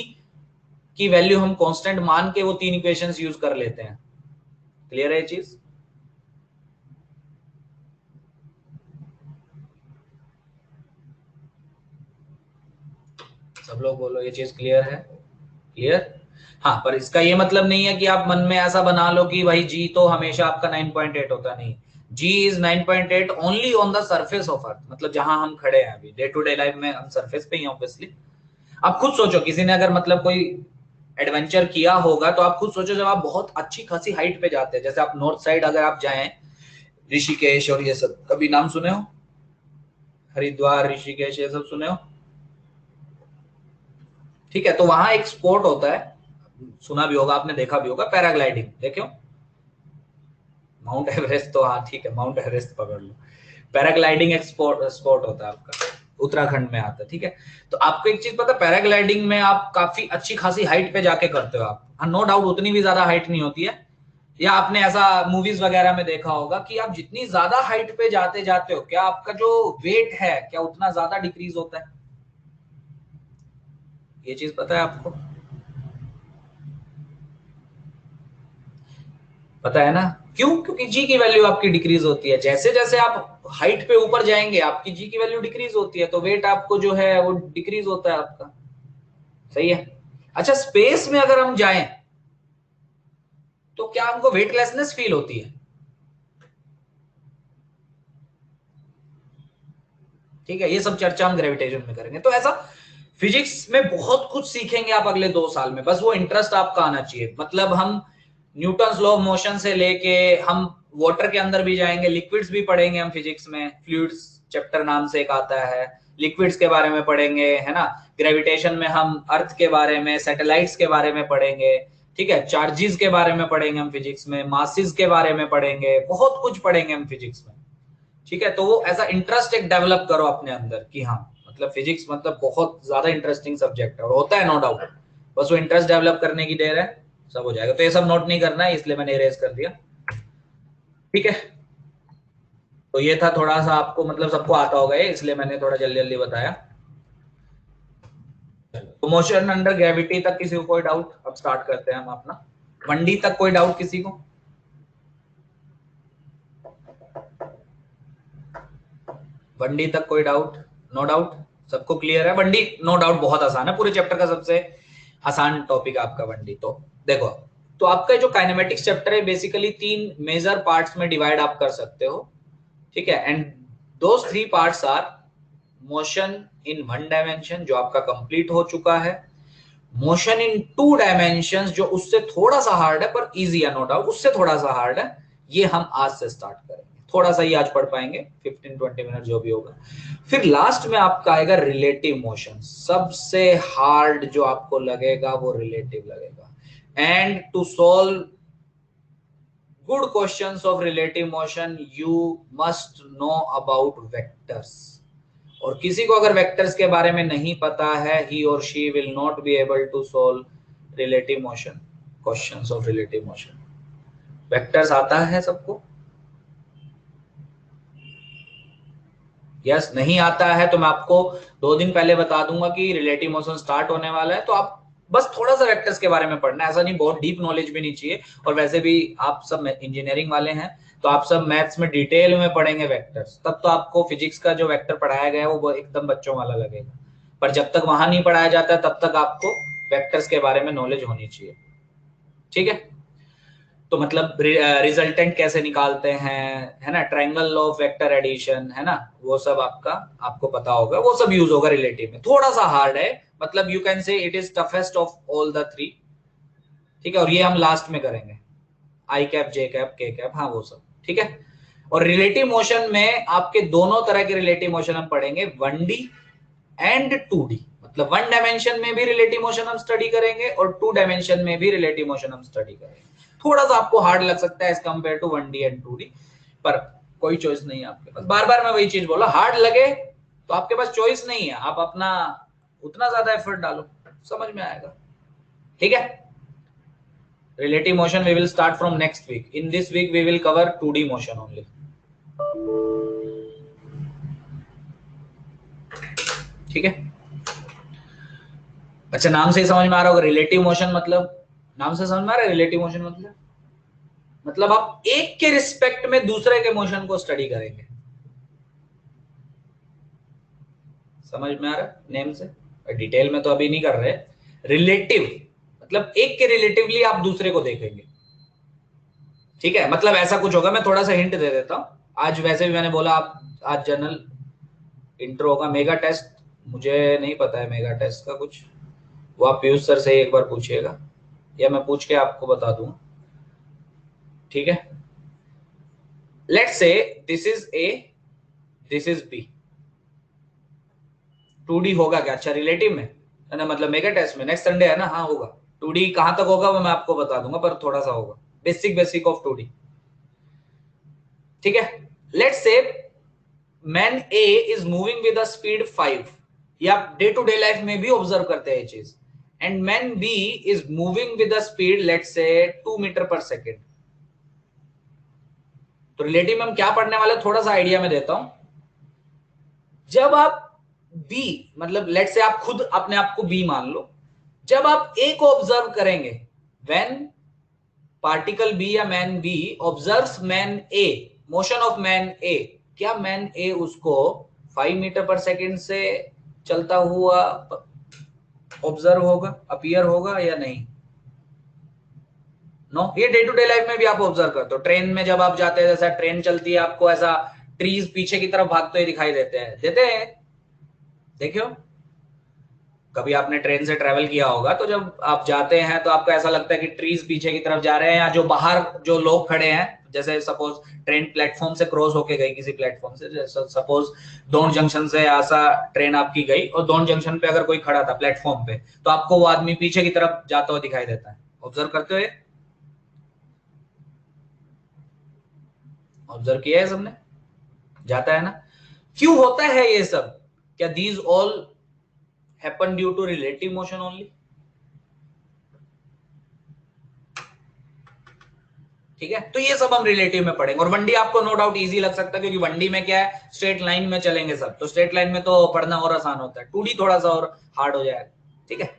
की वैल्यू हम कांस्टेंट मान के वो तीन इक्वेशंस यूज कर लेते हैं। क्लियर है ये चीज? सब लोग बोलो ये चीज क्लियर है? क्लियर? हाँ, पर इसका ये मतलब नहीं है कि आप मन में ऐसा बना लो कि भाई जी तो हमेशा आपका 9.8 होता है। नहीं, g is 9.8 only on the surface of earth, मतलब जहां हम खड़े हैं अभी डे टू डे लाइफ में हम सरफेस पे ही ऑब्वियसली। आप खुद सोचो, किसी ने अगर मतलब कोई एडवेंचर किया होगा तो आप खुद सोचो, जब आप बहुत अच्छी खासी हाइट पे जाते हैं, जैसे आप नॉर्थ साइड अगर आप जाएं, ऋषिकेश और ये सब, कभी नाम सुने हो? हरिद्वार, ऋषिकेश, ये सब सुने हो? ठीक है, तो वहां एक स्पोर्ट होता है, सुना भी होगा आपने, देखा भी होगा, पैराग्लाइडिंग। देखे हो? माउंट एवरेस्ट तो हाँ ठीक है, माउंट एवरेस्ट पकड़ लो। पैराग्लाइडिंग एक स्पोर्ट होता है आपका, उत्तराखंड में आता है, ठीक है। तो आपको एक चीज पता, पैराग्लाइडिंग में आप काफी अच्छी खासी हाइट पे जाके करते हो आप, हाँ नो डाउट उतनी भी ज्यादा हाइट नहीं होती है, या आपने ऐसा मूवीज वगैरह में देखा होगा कि आप जितनी ज्यादा हाइट पे जाते जाते हो, क्या आपका जो वेट है क्या उतना ज्यादा डिक्रीज होता है? ये चीज पता है आपको? पता है ना? क्यों? क्योंकि जी की वैल्यू आपकी डिक्रीज होती है, जैसे जैसे आप हाइट पे ऊपर जाएंगे आपकी जी की वैल्यू डिक्रीज होती है, तो वेट आपको जो है वो डिक्रीज होता है आपका। सही है। अच्छा, स्पेस में अगर हम जाएं तो क्या हमको वेटलेसनेस फील होती है? ठीक है, ये सब चर्चा हम ग्रेविटेशन में करेंगे। तो ऐसा फिजिक्स में बहुत कुछ सीखेंगे आप अगले 2 साल में, बस वो इंटरेस्ट आपका आना चाहिए। मतलब हम न्यूटन्स लॉ ऑफ मोशन से लेके हम वाटर के अंदर भी जाएंगे, लिक्विड्स भी पढ़ेंगे हम फिजिक्स में, फ्लूइड्स चैप्टर नाम से एक आता है, लिक्विड्स के बारे में पढ़ेंगे, है ना। ग्रेविटेशन में हम अर्थ के बारे में, सैटेलाइट्स के बारे में पढ़ेंगे, ठीक है, चार्जेस के बारे में पढ़ेंगे हम फिजिक्स में, मासेस के बारे में पढ़ेंगे, बहुत कुछ पढ़ेंगे हम फिजिक्स में। ठीक है, तो वो ऐसा इंटरेस्ट एक डेवलप करो अपने अंदर कि हाँ मतलब फिजिक्स मतलब बहुत ज्यादा इंटरेस्टिंग सब्जेक्ट है, और होता है नो डाउट, बस वो इंटरेस्ट डेवलप करने की देर है, सब हो जाएगा। तो ये सब नोट नहीं करना है, इसलिए मैंने इरेज कर दिया। ठीक है, तो ये था थोड़ा सा, आपको मतलब सबको आता होगा ये, इसलिए मैंने थोड़ा जल्दी जल्दी बताया। तो मोशन अंडर ग्रेविटी तक किसी को कोई डाउट? अब स्टार्ट करते हैं हम अपना 1D तक, कोई डाउट किसी को? 1D तक कोई डाउट? नो डाउट, सबको क्लियर है? 1D नो डाउट बहुत आसान है, पूरे चैप्टर का सबसे आसान टॉपिक आपका 1D। तो देखो, तो आपका जो काइनेमेटिक्स चैप्टर है बेसिकली 3 मेजर पार्ट्स में डिवाइड आप कर सकते हो, ठीक है। And those 3 parts R motion in 1 dimension, जो आपका कंप्लीट हो चुका है, मोशन इन 2 डायमेंशंस, जो उससे थोड़ा सा हार्ड है पर इजी है, नो डाउट उससे थोड़ा सा हार्ड है, ये हम आज से स्टार्ट करेंगे। थोड़ा सा ही आज पढ़ पाएंगे, 15-20 मिनट जो भी होगा। फिर लास्ट में आपका आएगा रिलेटिव मोशन। सबसे हार्ड जो आपको लगेगा वो रिलेटिव लगेगा। And to solve good questions of relative motion you must know about vectors. और किसी को अगर वेक्टर्स के बारे में नहीं पता है, ही और she will not be able to solve relative motion, questions of relative motion. Vectors आता है सबको? यस, नहीं आता है तो मैं आपको 2 दिन पहले बता दूंगा कि रिलेटिव मोशन स्टार्ट होने वाला है, तो आप बस थोड़ा सा वेक्टर्स के बारे में पढ़ना है, ऐसा नहीं बहुत डीप नॉलेज भी नहीं चाहिए। और वैसे भी आप सब इंजीनियरिंग वाले हैं तो आप सब मैथ्स में डिटेल में पढ़ेंगे वेक्टर्स, तब तो आपको फिजिक्स का जो वेक्टर पढ़ाया गया है वो एकदम बच्चों वाला लगेगा। पर जब तक वहां नहीं पढ़ाया जाता है तब तक आपको वेक्टर्स के बारे में नॉलेज होनी चाहिए, ठीक है। तो मतलब रिजल्टेंट कैसे निकालते हैं, है ना, ट्रायंगल ऑफ वेक्टर एडिशन, है ना, वो सब आपका आपको पता होगा, वो सब यूज होगा रिलेटिव में। थोड़ा सा हार्ड है, मतलब you can say it is toughest of all the 3, ठीक है। और ये हम लास्ट में करेंगे, आई कैप, जे कैप, के कैप, हाँ वो सब, ठीक है। और रिलेटिव मोशन में आपके दोनों तरह के रिलेटिव मोशन हम पढ़ेंगे, 1D एंड 2D। मतलब 1 डायमेंशन में भी रिलेटिव मोशन हम स्टडी करेंगे और 2 डायमेंशन में भी रिलेटिव मोशन हम स्टडी करेंगे। थोड़ा सा आपको हार्ड लग सकता है as compare to 1D and 2D, पर कोई चॉइस नहीं है आपके पास। बार बार मैं वही चीज बोला, हार्ड लगे तो आपके पास चॉइस नहीं है, आप अपना उतना ज्यादा एफर्ट डालो, समझ में आएगा, ठीक है। Relative motion we will start from next week. In this week we will cover 2D motion only, ठीक है। अच्छा, नाम से ही समझ में आ रहा होगा रिलेटिव मोशन मतलब, नाम से समझ में आ रहा है रिलेटिव मोशन मतलब आप एक के रिस्पेक्ट में दूसरे के मोशन को स्टडी करेंगे, समझ में आ रहा है नेम से। डिटेल में तो अभी नहीं कर रहे। रिलेटिव मतलब एक के रिलेटिवली आप दूसरे को देखेंगे, ठीक है। मतलब ऐसा कुछ होगा, मैं थोड़ा सा हिंट दे देता हूं। आज वैसे भी मैंने बोला आप आज जनरल इंट्रो होगा, मेगा टेस्ट मुझे नहीं पता है, मेगा टेस्ट का कुछ वो आप पीयूष सर से एक बार पूछिएगा या मैं पूछ के आपको बता दूंगा, ठीक है। Let's say this is A, this is B, 2D होगा क्या? अच्छा रिलेटिव में है ना, मतलब मेगा टेस्ट में नेक्स्ट संडे है ना, हाँ होगा। 2D कहां तक होगा वो मैं आपको बता दूंगा, पर थोड़ा सा होगा, बेसिक बेसिक ऑफ 2D, ठीक है। लेट्स से man A is moving with speed 5, या डे टू डे लाइफ में भी ऑब्जर्व करते हैं ये चीज। And man B is moving with speed let's say 2 metre per second. तो रिलेटिव में हम क्या पढ़ने वाले, थोड़ा सा आइडिया में देता हूं। जब आप बी, मतलब लेट से आप खुद अपने आप को बी मान लो, जब आप ए को ऑब्जर्व करेंगे, व्हेन पार्टिकल बी या man B observes man A, motion of man A, क्या मैन ए उसको 5 मीटर पर सेकेंड से चलता हुआ ऑब्जर्व होगा, अपीयर होगा या नहीं? नो, ये डे टू डे लाइफ में भी आप ऑब्जर्व करते हो। ट्रेन में जब आप जाते हैं, जैसा ट्रेन चलती है, आपको ऐसा ट्रीज पीछे की तरफ भागते हुए दिखाई देते हैं, देखियो कभी आपने ट्रेन से ट्रेवल किया होगा तो जब आप जाते हैं तो आपको ऐसा लगता है कि ट्रीज पीछे की तरफ जा रहे हैं, या जो बाहर जो लोग खड़े हैं, जैसे सपोज ट्रेन प्लेटफॉर्म से क्रॉस होके गई किसी प्लेटफॉर्म से, जैसे सपोज दोन जंक्शन से ऐसा ट्रेन आपकी गई और दोन जंक्शन पे अगर कोई खड़ा था प्लेटफॉर्म पे, तो आपको वो आदमी पीछे की तरफ जाता हुआ दिखाई देता है, ऑब्जर्व करते हुए, ऑब्जर्व किया है सबने, जाता है ना। क्यों होता है ये सब? क्या these all happen due to relative motion only? ठीक है, तो ये सब हम रिलेटिव में पढ़ेंगे। और 1D आपको नो डाउट इजी लग सकता है, क्योंकि 1D में क्या है, स्ट्रेट लाइन में चलेंगे सब, तो स्ट्रेट लाइन में तो पढ़ना और आसान होता है। 2D थोड़ा सा और हार्ड हो जाएगा, ठीक है।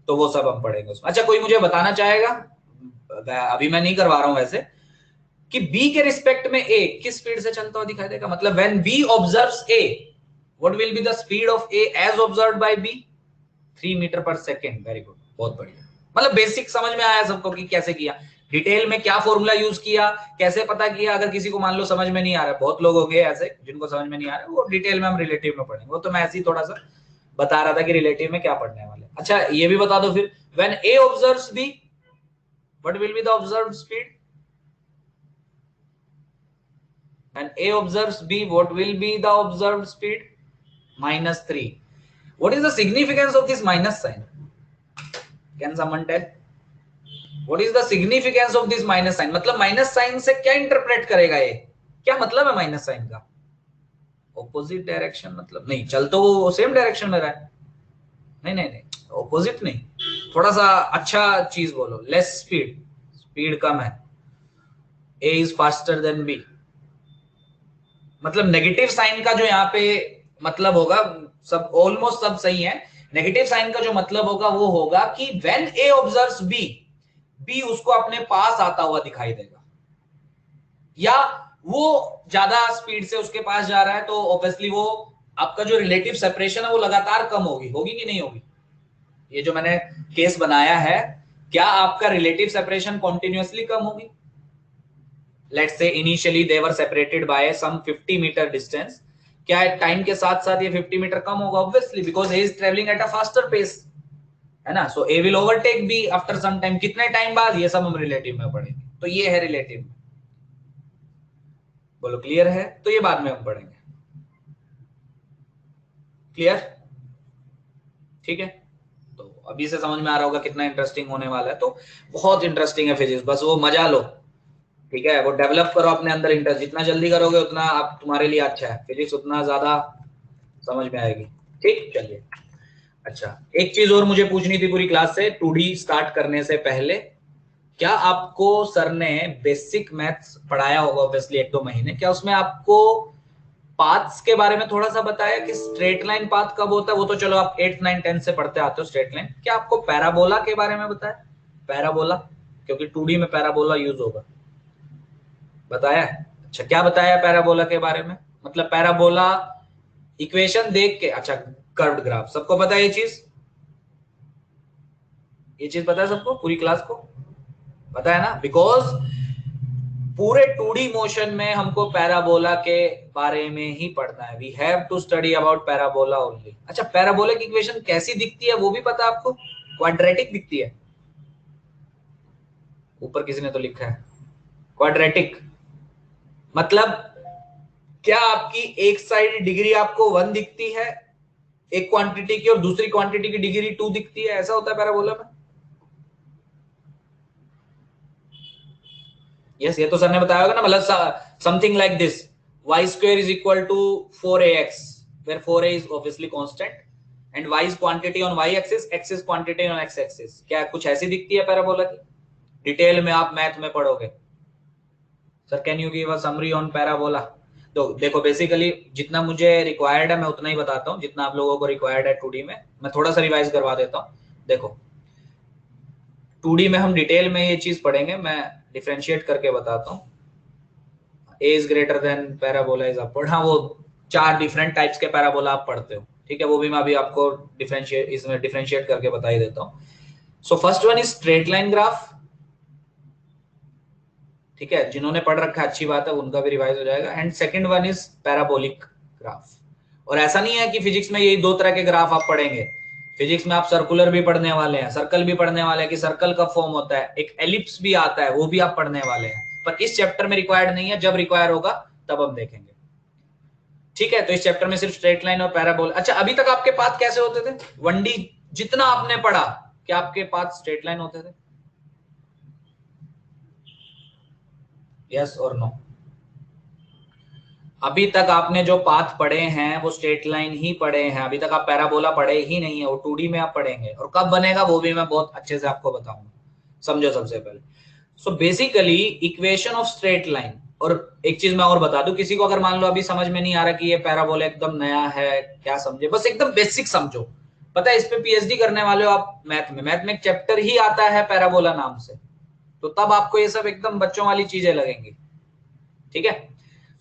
तो वो सब हम पढ़ेंगे उसमें। अच्छा, कोई मुझे बताना चाहेगा, अभी मैं नहीं करवा रहा हूं वैसे, कि बी के रिस्पेक्ट में ए किस स्पीड से चलता हुआ दिखाई देगा? मतलब when B observes A, what will be the speed of A as observed by B? 3 metre per second. Very good, बहुत बढ़िया। मतलब बेसिक समझ में आया सबको कि कैसे किया, डिटेल में क्या फॉर्मूला यूज किया, कैसे पता किया। अगर किसी को मान लो समझ में नहीं आ रहा है, बहुत लोग होंगे ऐसे जिनको समझ में नहीं आ रहा है, वो डिटेल में हम रिलेटिव में पढ़ेंगे, वो तो मैं ऐसे ही थोड़ा सा बता रहा था कि रिलेटिव में क्या पढ़ने वाले। अच्छा ये भी बता दो फिर, when A observes be what will be the observed speed? When A observes be what will be the observed speed? -3. What is the significance of this minus sign? Can someone tell? What is the significance of this minus sign? मतलब minus sign से क्या interpret करेगा ये? क्या मतलब है minus sign का? Opposite direction मतलब नहीं, चल तो वो सेम डायरेक्शन में रहा है। नहीं नहीं नहीं, ऑपोजिट नहीं, थोड़ा सा अच्छा चीज बोलो, लेस स्पीड, स्पीड कम है, ए इज फास्टर देन बी। मतलब नेगेटिव साइन का जो यहाँ पे मतलब होगा, सब ऑलमोस्ट सब सही है। नेगेटिव साइन का जो मतलब होगा वो होगा कि when A observes B, B उसको अपने पास आता हुआ दिखाई देगा, या वो ज्यादा स्पीड से उसके पास जा रहा है, तो ऑब्वियसली वो आपका जो रिलेटिव सेपरेशन है वो लगातार कम होगी, होगी कि नहीं होगी? ये जो मैंने केस बनाया है, क्या आपका रिलेटिव सेपरेशन कॉन्टिन्यूअसली कम होगी? Let's say initially they were separated by some 50 metre distance, क्या टाइम के साथ साथ ये 50 मीटर कम होगा? Obviously, because A is travelling at a faster pace, है ना। So A will overtake B after some time, कितने टाइम बाद, ये सब हम रिलेटिव में पढ़ेंगे। तो ये है रिलेटिव में, बोलो क्लियर है? तो ये बाद में हम पढ़ेंगे, क्लियर? ठीक है, तो अभी से समझ में आ रहा होगा कितना इंटरेस्टिंग होने वाला है। तो बहुत इंटरेस्टिंग है फिजिक्स, बस वो मजा लो, ठीक है, वो डेवलप करो अपने अंदर इंटरेस्ट, जितना जल्दी करोगे उतना आप तुम्हारे लिए अच्छा है, फिजिक्स उतना ज्यादा समझ में आएगी। ठीक, चलिए। अच्छा, एक चीज और मुझे पूछनी थी पूरी क्लास से, 2D स्टार्ट करने से पहले, क्या आपको सर ने बेसिक मैथ्स पढ़ाया होगा ऑब्वियसली 1-2 महीने, क्या उसमें आपको पाथ्स के बारे में थोड़ा सा बताया कि स्ट्रेट लाइन पाथ कब होता है? वो तो चलो आप 8th 9th 10th से पढ़ते आते हो स्ट्रेट लाइन, क्या आपको पैराबोला के बारे में बताया? पैराबोला, क्योंकि 2D में पैराबोला यूज होगा, बताया? अच्छा, क्या बताया पैराबोला के बारे में? मतलब पैराबोला इक्वेशन देख के, अच्छा कर्व्ड ग्राफ, सबको पता है ये चीज? ये चीज पता है सबको, पूरी क्लास को पता है ना? बिकॉज पूरे 2D मोशन में हमको पैराबोला के बारे में ही पढ़ना है, we have to study about parabola only. अच्छा, पैराबोलिक इक्वेशन कैसी दिखती है वो भी पता है आपको? क्वाड्रेटिक दिखती है, ऊपर किसी ने तो लिखा है क्वाड्रेटिक। मतलब क्या आपकी एक साइड डिग्री आपको 1 दिखती है एक क्वांटिटी की, और दूसरी क्वांटिटी की डिग्री 2 दिखती है, ऐसा होता है पैराबोला में? यस, ये तो सर ने बताया होगा ना, मतलब something like this, y square is equal to 4ax, where 4a is obviously constant and y is quantity on y axis, x is quantity on x axis। क्या कुछ ऐसी दिखती है पैराबोला की? डिटेल में आप मैथ में पढ़ोगे। Sir can you give a summary on parabola? तो देखो, बेसिकली जितना मुझे रिक्वायर्ड है मैं उतना ही बताता हूँ, जितना आप लोगों को रिक्वायर्ड है 2D में, मैं थोड़ा सा रिवाइज करवा देता हूँ। देखो, 2D में हम डिटेल में ये चीज पढ़ेंगे, मैं डिफरेंशिएट करके बताता हूँ। A is greater than parabola is upward, हाँ वो 4 डिफरेंट टाइप्स के पैराबोला आप पढ़ते हो, ठीक है, वो भी मैं अभी आपको डिफरेंशिएट इसमें डिफरेंशिएट करके बता ही देता हूँ। So first one is straight line graph, ठीक है, जिन्होंने पढ़ रखा है अच्छी बात है, उनका भी रिवाइज हो जाएगा। And second one is parabolic graph. और ऐसा नहीं है कि फिजिक्स में यही 2 तरह के ग्राफ आप पढ़ेंगे, फिजिक्स में आप सर्कुलर भी पढ़ने वाले हैं, सर्कल भी पढ़ने वाले हैं कि सर्कल का फॉर्म होता है, एक एलिप्स भी आता है, वो भी आप पढ़ने वाले हैं, पर इस चैप्टर में रिक्वायर्ड नहीं है, जब रिक्वायर होगा तब हम देखेंगे। ठीक है, तो इस चैप्टर में सिर्फ स्ट्रेट लाइन और पैराबोल। अच्छा, अभी तक आपके पाथ कैसे होते थे 1D जितना आपने पढ़ा, क्या आपके पाथ स्ट्रेट लाइन होते थे? यस और नो? अभी तक आपने जो पाथ पढ़े हैं वो स्ट्रेट लाइन ही पढ़े हैं, अभी तक आप पैराबोला पढ़े ही नहीं है, वो 2D में आप पढ़ेंगे, और कब बनेगा वो भी मैं बहुत अच्छे से आपको बताऊंगा। समझो सबसे पहले, so basically equation of straight line. और एक चीज मैं और बता दूं, किसी को अगर मान लो अभी समझ में नहीं आ रहा कि ये पैराबोला एकदम नया है, क्या समझे, बस एकदम बेसिक समझो। पता है इस पे पीएचडी करने वाले हो आप मैथ में एक चैप्टर ही आता है पैराबोला नाम से, तो तब आपको ये सब एकदम बच्चों वाली चीजें लगेंगी, ठीक है।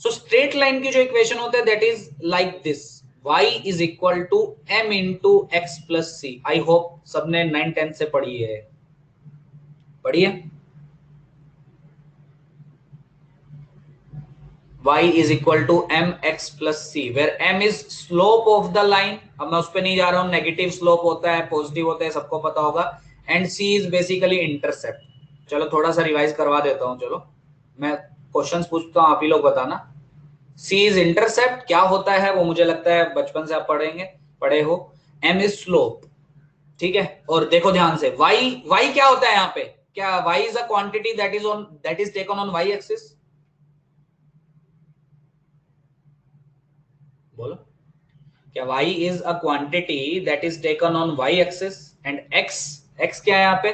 सो स्ट्रेट लाइन की जो इक्वेशन होते हैं that is like this, y is equal to m into x plus c. I hope सबने 9th 10th से पढ़ी है, पढ़ी है? y is equal to mx plus c, where m is slope of the line. अब मैं उस पे नहीं जा रहा हूँ, नेगेटिव स्लोप होता है, पॉजिटिव होता है, सबको पता होगा. And c is basically intercept. चलो थोड़ा सा रिवाइज करवा देता हूँ. चलो मैं क्वेश्चंस पूछता हूँ, आप ही लोग बताना. c is इंटरसेप्ट क्या होता है वो मुझे लगता है बचपन से आप पढ़े हो. m is स्लोप, ठीक है. और देखो ध्यान से, y क्या होता है यहाँ पे, क्या y is a quantity that is taken on y axis. बोलो, क्या y is a quantity that is taken on y axis and x क्या है यहाँ पे,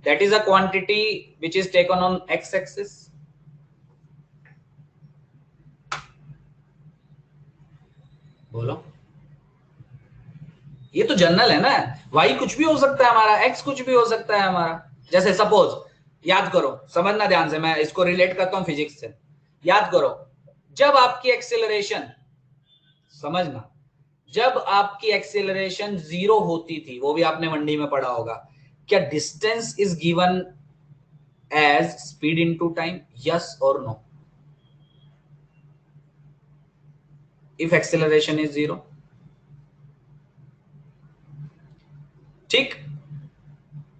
that is a quantity which is taken on x axis. बोलो, ये तो general है ना. y कुछ भी हो सकता है हमारा, x कुछ भी हो सकता है हमारा. जैसे सपोज, याद करो, समझना ध्यान से, मैं इसको रिलेट करता हूँ फिजिक्स से. याद करो, जब आपकी एक्सेलरेशन, समझना, जब आपकी एक्सेलरेशन 0 होती थी, वो भी आपने मंडी में पढ़ा होगा, क्या distance is given as speed into time, yes और नो, इफ एक्सेलरेशन इज 0. ठीक.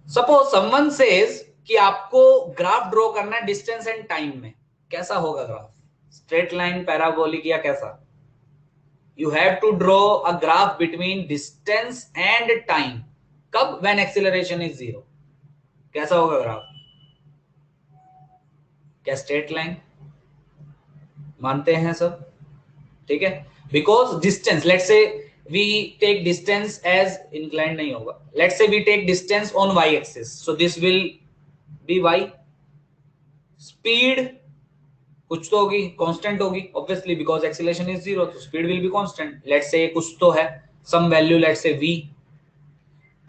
सपोज समवन सेज कि आपको ग्राफ ड्रॉ करना है डिस्टेंस एंड टाइम में, कैसा होगा ग्राफ, स्ट्रेट लाइन, पैराबोलिक, या कैसा. You have to draw a graph between distance and time. कब, when acceleration is 0. कैसा होगा ग्राफ, क्या स्ट्रेट लाइन, मानते हैं सब, ठीक है. Because distance, let's say we take distance as inclined नहीं होगा, let's say we take distance on y axis, so this will be y. Speed कुछ तो होगी, कांस्टेंट होगी ऑब्वियसली, बिकॉज एक्सीलरेशन इज 0, तो speed will be constant. Let's say कुछ तो है, some value, let's say v.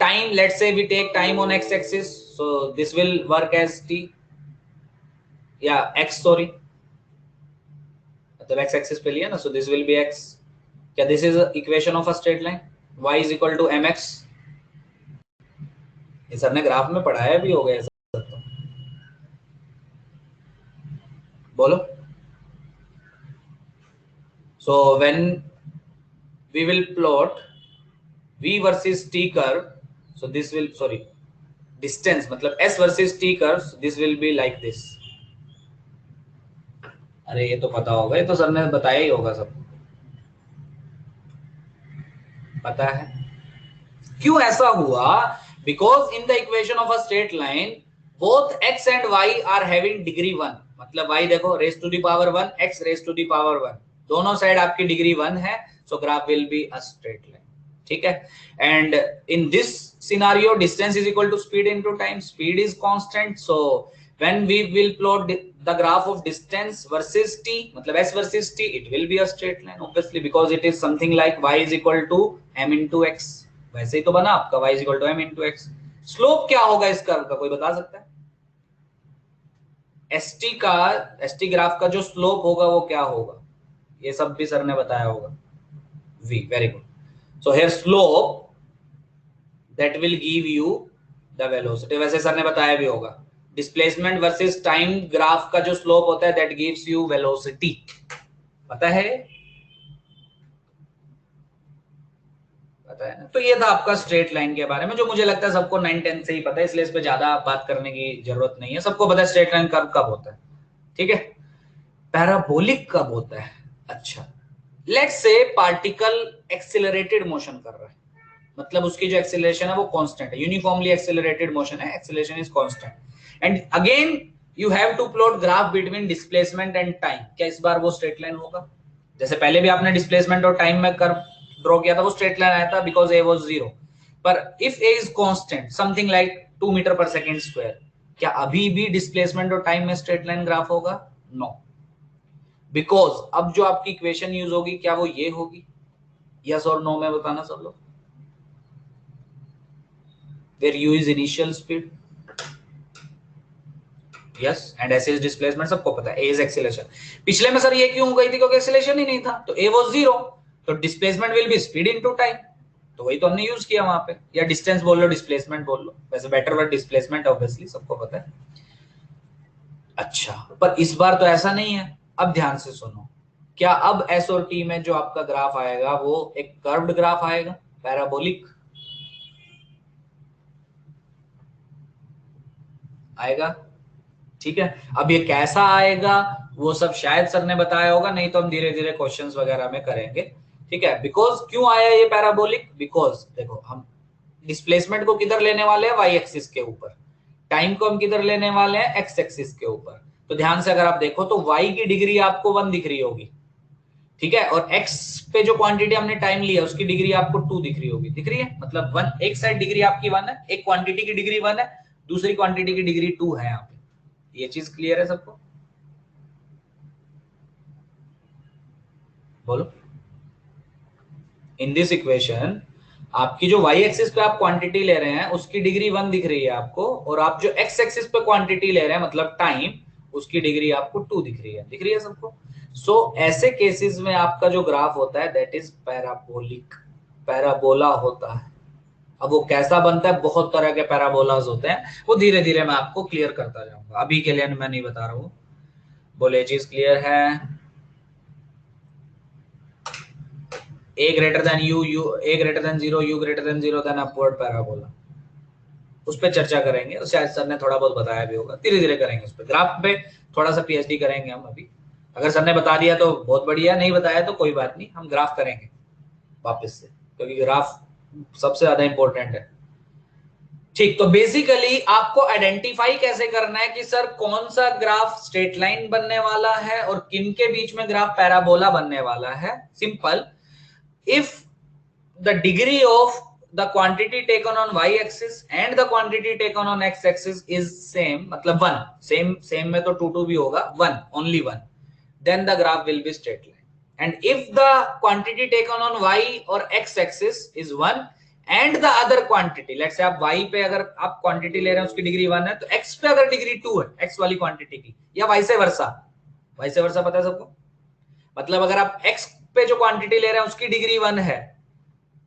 Time, let's say we take time on x axis, so this will work as t या x, sorry, मतलब x axis पे लिया ना, so this will be x. क्या this is equation of a straight line, y is equal to mx. ये sir ने graph में पढ़ाया भी होगा ऐसा तो. बोलो. So when we will plot v versus t curve, so this will, sorry, distance मतलब s versus t curve, so this will be like this. अरे ये तो पता होगा, ये तो सर ने बताया ही होगा, सब पता है. क्यों ऐसा हुआ, because in the equation of a straight line both x and y are having degree 1. मतलब y देखो, raised to the power 1, x raised to the power 1, दोनों साइड आपकी डिग्री 1 है, so graph will be a straight line. ठीक है. And in this scenario distance is equal to speed into time, speed is constant, so when we will plot the graph of distance versus t, मतलब s versus t, it will be a straight line obviously, because it is something like y is equal to m into x. वैसे ही तो बना आपका y is equal to m into x. Slope क्या होगा इस curve का, कोई बता सकता है. st ग्राफ का जो स्लोप होगा वो क्या होगा, ये सब भी सर ने बताया होगा. v, very good. So here slope that will give you the velocity, वैसे सर ने बताया भी होगा. डिस्प्लेसमेंट वर्सेस टाइम ग्राफ का जो स्लोप होता है दैट गिव्स यू वेलोसिटी, पता है ना. तो ये था आपका स्ट्रेट लाइन के बारे में, जो मुझे लगता है सबको 9-10 से ही पता है, इसलिए इस पे ज्यादा बात करने की जरूरत नहीं है. सबको पता है स्ट्रेट लाइन कर्व कब होता है, ठीक है. पैराबोलिक कब होता है. अच्छा, let's say particle accelerated motion कर रहा है, मतलब उसकी जो एक्सेलरेशन है वो कांस्टेंट है, यूनिफॉर्मली एक्सेलरेटेड मोशन है, acceleration is constant. And again you have to plot graph between displacement and time. क्या इस बार वो स्ट्रेट लाइन होगा, जैसे पहले भी आपने डिस्प्लेसमेंट और टाइम में कर्व ड्रॉ किया था, वो स्ट्रेट लाइन आया था बिकॉज ए वाज 0. पर if a is constant something like 2 metre पर सेकंड स्क्वायर, क्या अभी भी डिस्प्लेसमेंट और टाइम में स्ट्रेट लाइन ग्राफ होगा, नो. बिकॉज अब जो आपकी इक्वेशन यूज होगी क्या वो ये होगी, यस और नो में बताना सब लोग. where u is initial speed, yes, and s is displacement, सबको पता है. a is acceleration. पिछले में सर ये क्यों हो गई थी, क्योंकि एक्सेलरेशन ही नहीं था, तो a was 0, तो displacement will be speed into time, तो वही तो हमने यूज किया वहां पे. या डिस्टेंस बोल लो, डिस्प्लेसमेंट बोल लो, वैसे बेटर वर्ड डिस्प्लेसमेंट ऑब्वियसली, सबको पता है. अच्छा, पर इस बार तो ऐसा नहीं है. अब ध्यान से सुनो, क्या अब एस और टी में जो आपका ग्राफ आएगा वो एक कर्व्ड ग्राफ आएगा, पैराबोलिक आएगा? ठीक है, अब ये कैसा आएगा वो सब शायद सर ने बताया होगा, नहीं तो हम धीरे धीरे क्वेश्चंस वगैरह में करेंगे। ठीक है, बिकॉज क्यों आया ये पैराबोलिक, बिकॉज देखो हम डिस्प्लेसमेंट को किधर लेने वाले हैं, वाई एक्सिस के ऊपर, टाइम को हम किधर लेने वाले हैं, एक्स एक्सिस के ऊपर। तो ध्यान से अगर आप देखो तो वाई की डिग्री आपको 1 दिख रही होगी, ठीक है, और एक्स पे जो क्वांटिटी हमने टाइम लिया उसकी डिग्री आपको 2 दिख रही होगी, दिख रही है, मतलब 1, एक साइड डिग्री आपकी 1 है, एक क्वांटिटी की डिग्री 1 है, दूसरी क्वांटिटी की डिग्री 2 है यहाँ पे। ये चीज क्लियर है सबको? बोलो। इन दिस इक्वेशन आपकी जो y एक्सिस पे आप क्वांटिटी ले रहे हैं उसकी डिग्री 1 दिख रही है आपको, और आप जो x एक्सिस पे क्वांटिटी ले रहे हैं मतलब टाइम, उसकी डिग्री आपको 2 दिख रही है सबको। सो ऐसे केसेस में आपका जो ग्राफ होता है दैट इज पैराबोलिक, पैराबोला होता है। अब वो कैसा बनता है, बहुत तरह के पैराबोलाज होते हैं, वो धीरे धीरे मैं आपको क्लियर करता जाऊंगा, अभी के लिए मैं नहीं बता रहा हूँ। बोले चीज क्लियर है? a greater than u, a greater than 0, u greater than 0, देन अपवर्ड पैराबोला, उस पर चर्चा करेंगे, और शायद सर ने थोड़ा बहुत बताया भी होगा, धीरे धीरे करेंगे उस पर, ग्राफ पे थोड़ा सा पीएचडी करेंगे हम अभी। अगर सर ने बता दिया तो बहुत बढ़िया, नहीं बताया तो कोई बात नहीं, हम ग्राफ करेंगे वापस से, क्योंकि ग्राफ सबसे ज्यादा इंपॉर्टेंट है। ठीक, तो बेसिकली आपको आइडेंटिफाई कैसे करना है कि सर कौन सा ग्राफ स्ट्रेट लाइन बनने वाला है और किन के बीच में ग्राफ पैराबोला बनने वाला है। Simple, if the degree of the quantity taken on y axis and the quantity taken on x axis is same, मतलब 1, same में तो 2 2 भी होगा, 1 only 1, then the graph will be straight line. And if the quantity taken on y or x axis is 1 and the other quantity, let's say आप y पे अगर आप quantity ले रहे हैं उसकी डिग्री 1 है, तो x पे अगर डिग्री 2 है x वाली क्वांटिटी की, या वाइसे वर्सा, वाइसे वर्सा पता है सबको, मतलब अगर आप x पे जो क्वांटिटी ले रहे हैं उसकी डिग्री 1 है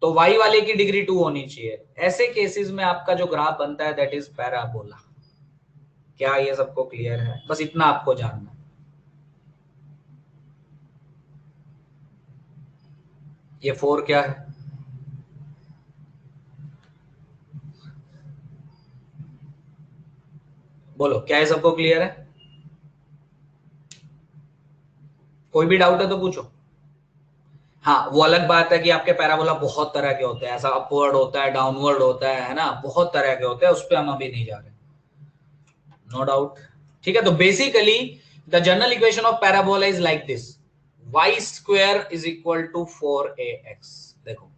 तो y वाले की डिग्री 2 होनी चाहिए। ऐसे केसेस में आपका जो ग्राफ बनता है दैट इज पैराबोला। क्या ये सबको क्लियर है? बस इतना आपको जानना। ये 4 क्या है? बोलो, क्या ये सबको क्लियर है? कोई भी डाउट है तो पूछो। हाँ, वो अलग बात है कि आपके पैराबोला बहुत तरह के होते हैं, ऐसा अपवर्ड होता है, डाउनवर्ड होता है ना, बहुत तरह के होते हैं, उस पर हम अभी नहीं जा रहे, नो डाउट। ठीक है, तो basically the general equation of parabola is like this, y square is equal to 4ax। देखो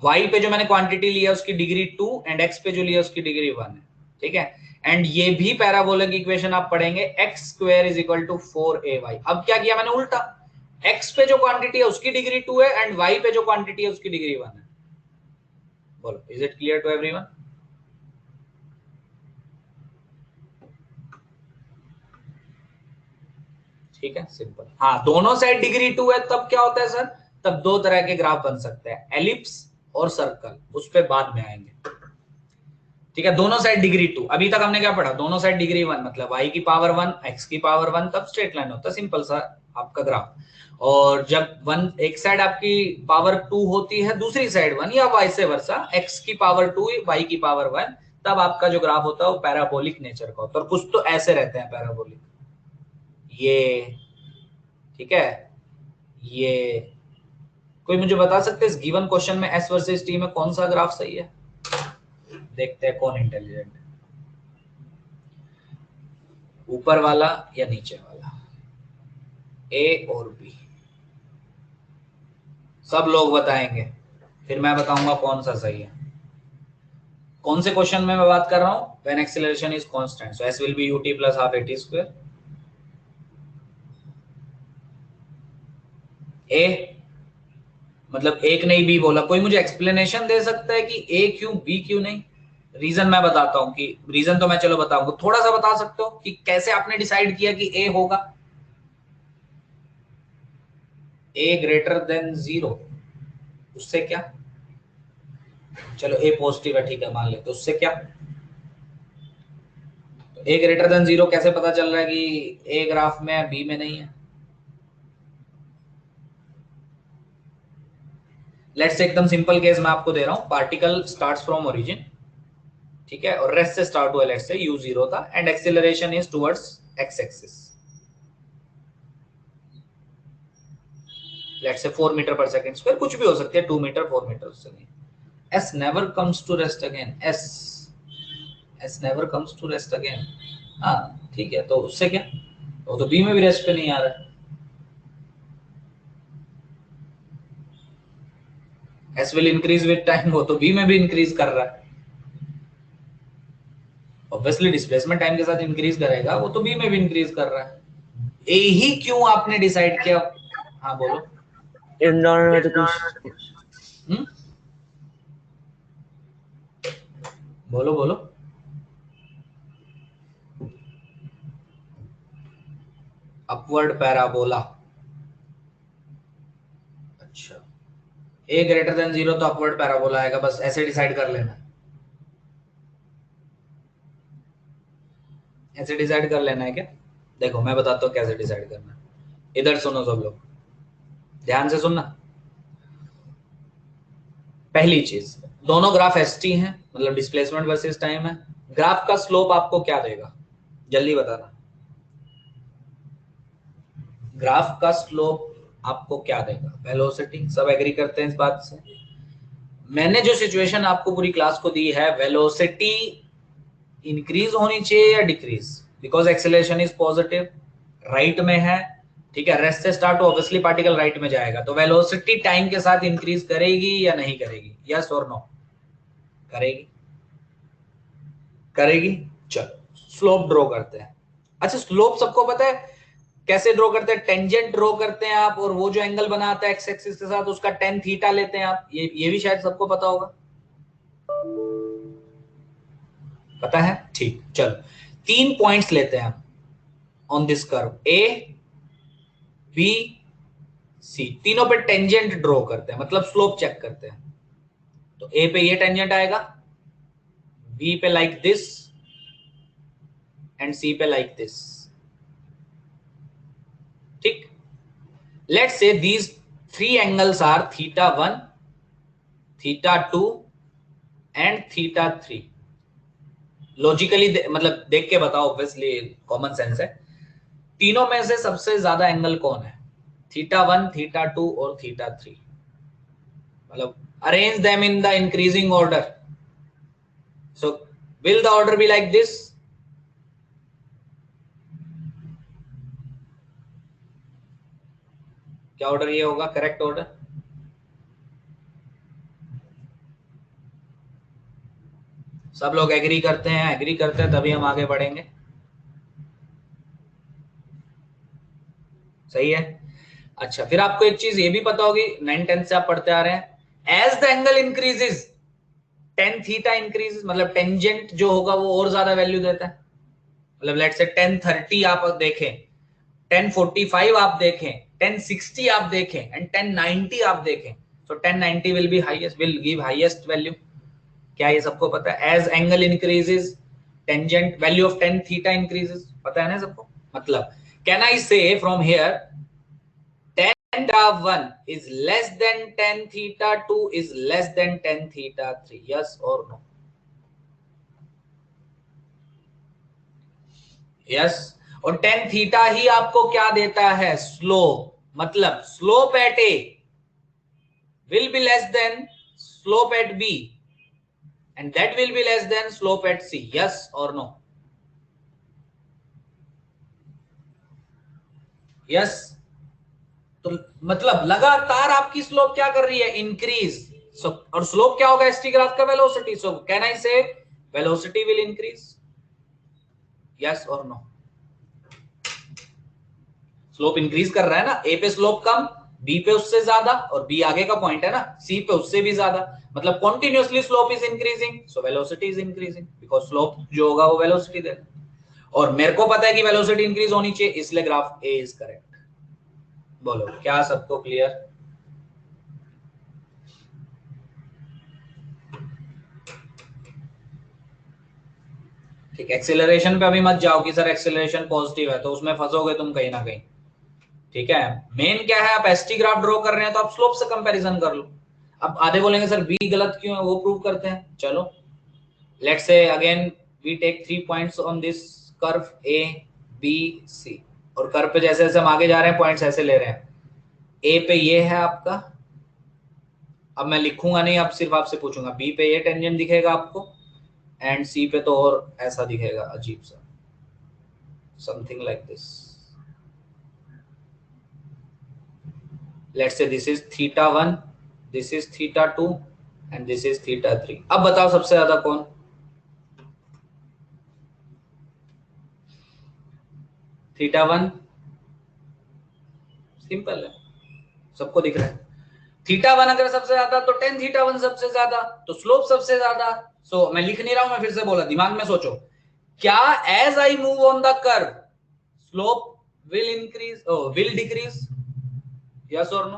y पे जो मैंने क्वांटिटी लिया उसकी डिग्री 2 एंड x पे जो लिया उसकी डिग्री 1 है, ठीक है, एंड ये भी पैराबोला की इक्वेशन आप पढ़ेंगे, x square is equal to 4ay। अब क्या किया मैंने उल्टा, x पे जो क्वांटिटी है उसकी डिग्री 2 है एंड y पे जो क्वांटिटी है उसकी डिग्री 1 है। बोलो, is it clear to everyone? ठीक है, सिंपल। हाँ, दोनों साइड डिग्री 2 है तब क्या होता है सर, तब दो तरह के ग्राफ बन सकते हैं, एलिप्स और सर्कल, उस पर बाद में आएंगे। ठीक है, दोनों साइड डिग्री 2, अभी तक हमने क्या पढ़ा, दोनों साइड डिग्री 1 मतलब y की पावर 1 x की पावर 1, तब स्ट्रेट लाइन होता है, सिंपल सा आपका ग्राफ। और जब 1 एक साइड आपकी पावर 2 होती है, दूसरी साइड 1, या वाइसे वर्सा, x की पावर 2 y की पावर 1, तब आपका जो ग्राफ होता है वो पैराबोलिक नेचर का होता है, और कुछ तो ऐसे रहते हैं पैराबोलिक, ये, ठीक है, ये। कोई मुझे बता सकते हैं इस गिवन क्वेश्चन में s वर्सेस t में कौन सा ग्राफ सही है? देखते हैं कौन इंटेलिजेंट है, ऊपर वाला या नीचे वाला, ए और बी। सब लोग बताएंगे, फिर मैं बताऊंगा कौन सा सही है। कौन से क्वेश्चन में मैं बात कर रहा हूं, when acceleration is constant so s will be ut plus half at square. A मतलब एक नहीं बी बोला, कोई मुझे एक्सप्लेनेशन दे सकता है कि ए क्यों बी क्यों नहीं? रीजन मैं बताता हूं, कि रीजन तो मैं चलो बताऊंगा, थोड़ा सा बता सकते हो कि कैसे आपने डिसाइड किया कि ए होगा, ए ग्रेटर देन 0, उससे क्या, चलो ए पॉजिटिव है, ठीक है मान लेते, उससे क्या, तो ए ग्रेटर देन 0 कैसे पता चल रहा है कि ए ग्राफ में है बी में नहीं है? लेट्स से एकदम सिंपल केस मैं आपको दे रहा हूं, पार्टिकल स्टार्ट्स फ्रॉम ओरिजिन, ठीक है, और रेस्ट से स्टार्ट हुआ, लेट्स से u0 था, and acceleration is towards x axis, let's say 4 metre पर सेकंड स्क्वायर, कुछ भी हो सकती है, 2 मीटर 4 मीटर से नहीं। s never comes to rest again, s never comes to rest again। हाँ ठीक है, तो उससे क्या, वो तो b में भी रेस्ट पे नहीं आ रहा है, s will increase with time, वो तो b में भी इंक्रीज कर रहा है, ऑब्वियसली डिस्प्लेसमेंट टाइम के साथ इंक्रीज करेगा, वो तो b में भी इंक्रीज कर रहा है। यही क्यों आपने डिसाइड किया। हाँ बोलो। इन दोनों में तो कुछ बोलो बोलो। अपवर्ड पैराबोला, अच्छा, a ग्रेटर देन 0 तो अपवर्ड पैराबोला आएगा, बस ऐसे डिसाइड कर लेना, ऐसे डिसाइड कर लेना है क्या। देखो मैं बताता हूँ कैसे डिसाइड करना है, इधर सुनो सब लोग, ध्यान से सुनना। पहली चीज, दोनों ग्राफ एसटी हैं, मतलब डिस्प्लेसमेंट वर्सेस टाइम है, ग्राफ का स्लोप आपको क्या देगा, जल्दी बताना, ग्राफ का स्लोप आपको क्या देगा, वेलोसिटी, सब एग्री करते हैं इस बात से। मैंने जो सिचुएशन आपको पूरी क्लास को दी है, वेलोसिटी इंक्रीज होनी चाहिए या decrease, because acceleration is positive, right में है, ठीक है, रेस्ट से स्टार्ट हो, ऑब्वियसली पार्टिकल राइट में जाएगा, तो वेलोसिटी टाइम के साथ इंक्रीज करेगी या नहीं करेगी, यस और नो, करेगी, करेगी। चलो स्लोप ड्रॉ करते हैं। अच्छा स्लोप सबको पता है कैसे ड्रॉ करते हैं, टेंजेंट ड्रॉ करते हैं आप, और वो जो एंगल बना आता है एक्स एक्सिस के साथ उसका टेन थीटा लेते हैं आप, ये भी शायद सबको पता होगा, पता है, ठीक। चलो 3 पॉइंट्स लेते हैं on this curve, A B C, तीनों पे टेंजेंट ड्रॉ करते हैं, मतलब स्लोप चेक करते हैं। तो ए पे ये टेंजेंट आएगा, बी पे लाइक दिस, एंड सी पे लाइक दिस, ठीक। Let's say these 3 angles are θ1, θ2 and θ3। Logically मतलब देख के बताओ, ऑब्वियसली कॉमन सेंस है, तीनों में से सबसे ज्यादा एंगल कौन है, θ1 θ2 और θ3, मतलब arrange them in the increasing order, so will the order be like this, क्या ऑर्डर ये होगा करेक्ट ऑर्डर, सब लोग एग्री करते हैं, एग्री करते हैं तभी हम आगे बढ़ेंगे, सही है। अच्छा फिर आपको एक चीज ये भी पता होगी, 9th 10th से आप पढ़ते आ रहे हैं, as the angle increases tan theta increases, मतलब टेंजेंट जो होगा वो और ज्यादा वैल्यू देता है, मतलब लेट्स से 1030 आप देखें, 1045 आप देखें, 1060 आप देखें एंड 1090 आप देखें, so 1090 will be highest, will give highest value, क्या ये सबको पता है, as angle increases tangent value of 10 theta increases, पता है ना सबको, मतलब can I say from here 10 θ1 is less than 10 θ2 is less than 10 θ3, yes or no, yes। और 10 थीटा ही आपको क्या देता है, स्लोप, मतलब slope eight A will be less than slope at b and that will be less than slope at c, yes or no, yes। तो मतलब लगातार आपकी स्लोप क्या कर रही है, इंक्रीज, और स्लोप क्या होगा एसटी ग्राफ का, वेलोसिटी, सो कैन आई से वेलोसिटी विल इंक्रीज, यस और नो, स्लोप इंक्रीज कर रहा है ना, ए पे स्लोप कम, बी पे उससे ज्यादा, और बी आगे का पॉइंट है ना, सी पे उससे भी ज्यादा, मतलब continuously slope is increasing, so velocity is increasing, because slope जो होगा वो वेलोसिटी देगा, और मेरे को पता है कि वेलोसिटी इंक्रीज होनी चाहिए, इसलिए ग्राफ ए इज करेक्ट। बोलो क्या सबको क्लियर, ठीक। एक्सेलरेशन पे अभी मत जाओ कि सर एक्सेलरेशन पॉजिटिव है, तो उसमें फंसोगे तुम कहीं ना कहीं, ठीक है। मेन क्या है, आप एसटी ग्राफ ड्रॉ कर रहे हैं तो आप स्लोप से कंपैरिजन कर लो, अब आधे बोलेंगे सर बी गलत क्यों है, वो प्रूव करते हैं। चलो let's say again we take 3 points on this curve A B C, और कर्व पे जैसे जैसे हम आगे जा रहे हैं पॉइंट्स ऐसे ले रहे हैं। ए पे ये है आपका, अब मैं लिखूंगा नहीं, अब सिर्फ आपसे पूछूंगा, बी पे ये टेंजेंट दिखेगा आपको, एंड सी पे तो और ऐसा दिखेगा अजीब सा, something like this. Let's say this is theta 1, this is theta 2 and this is theta 3। अब बताओ सबसे ज्यादा कौन? थीटा 1, सिंपल है, सबको दिख रहा है। थीटा 1 अगर सबसे ज्यादा तो टेन थीटा 1 सबसे ज्यादा, तो स्लोप सबसे ज्यादा। सो मैं लिख नहीं रहा हूं, मैं फिर से बोला, दिमाग में सोचो, क्या as I move on the curve slope will increase will decrease, yes और नो?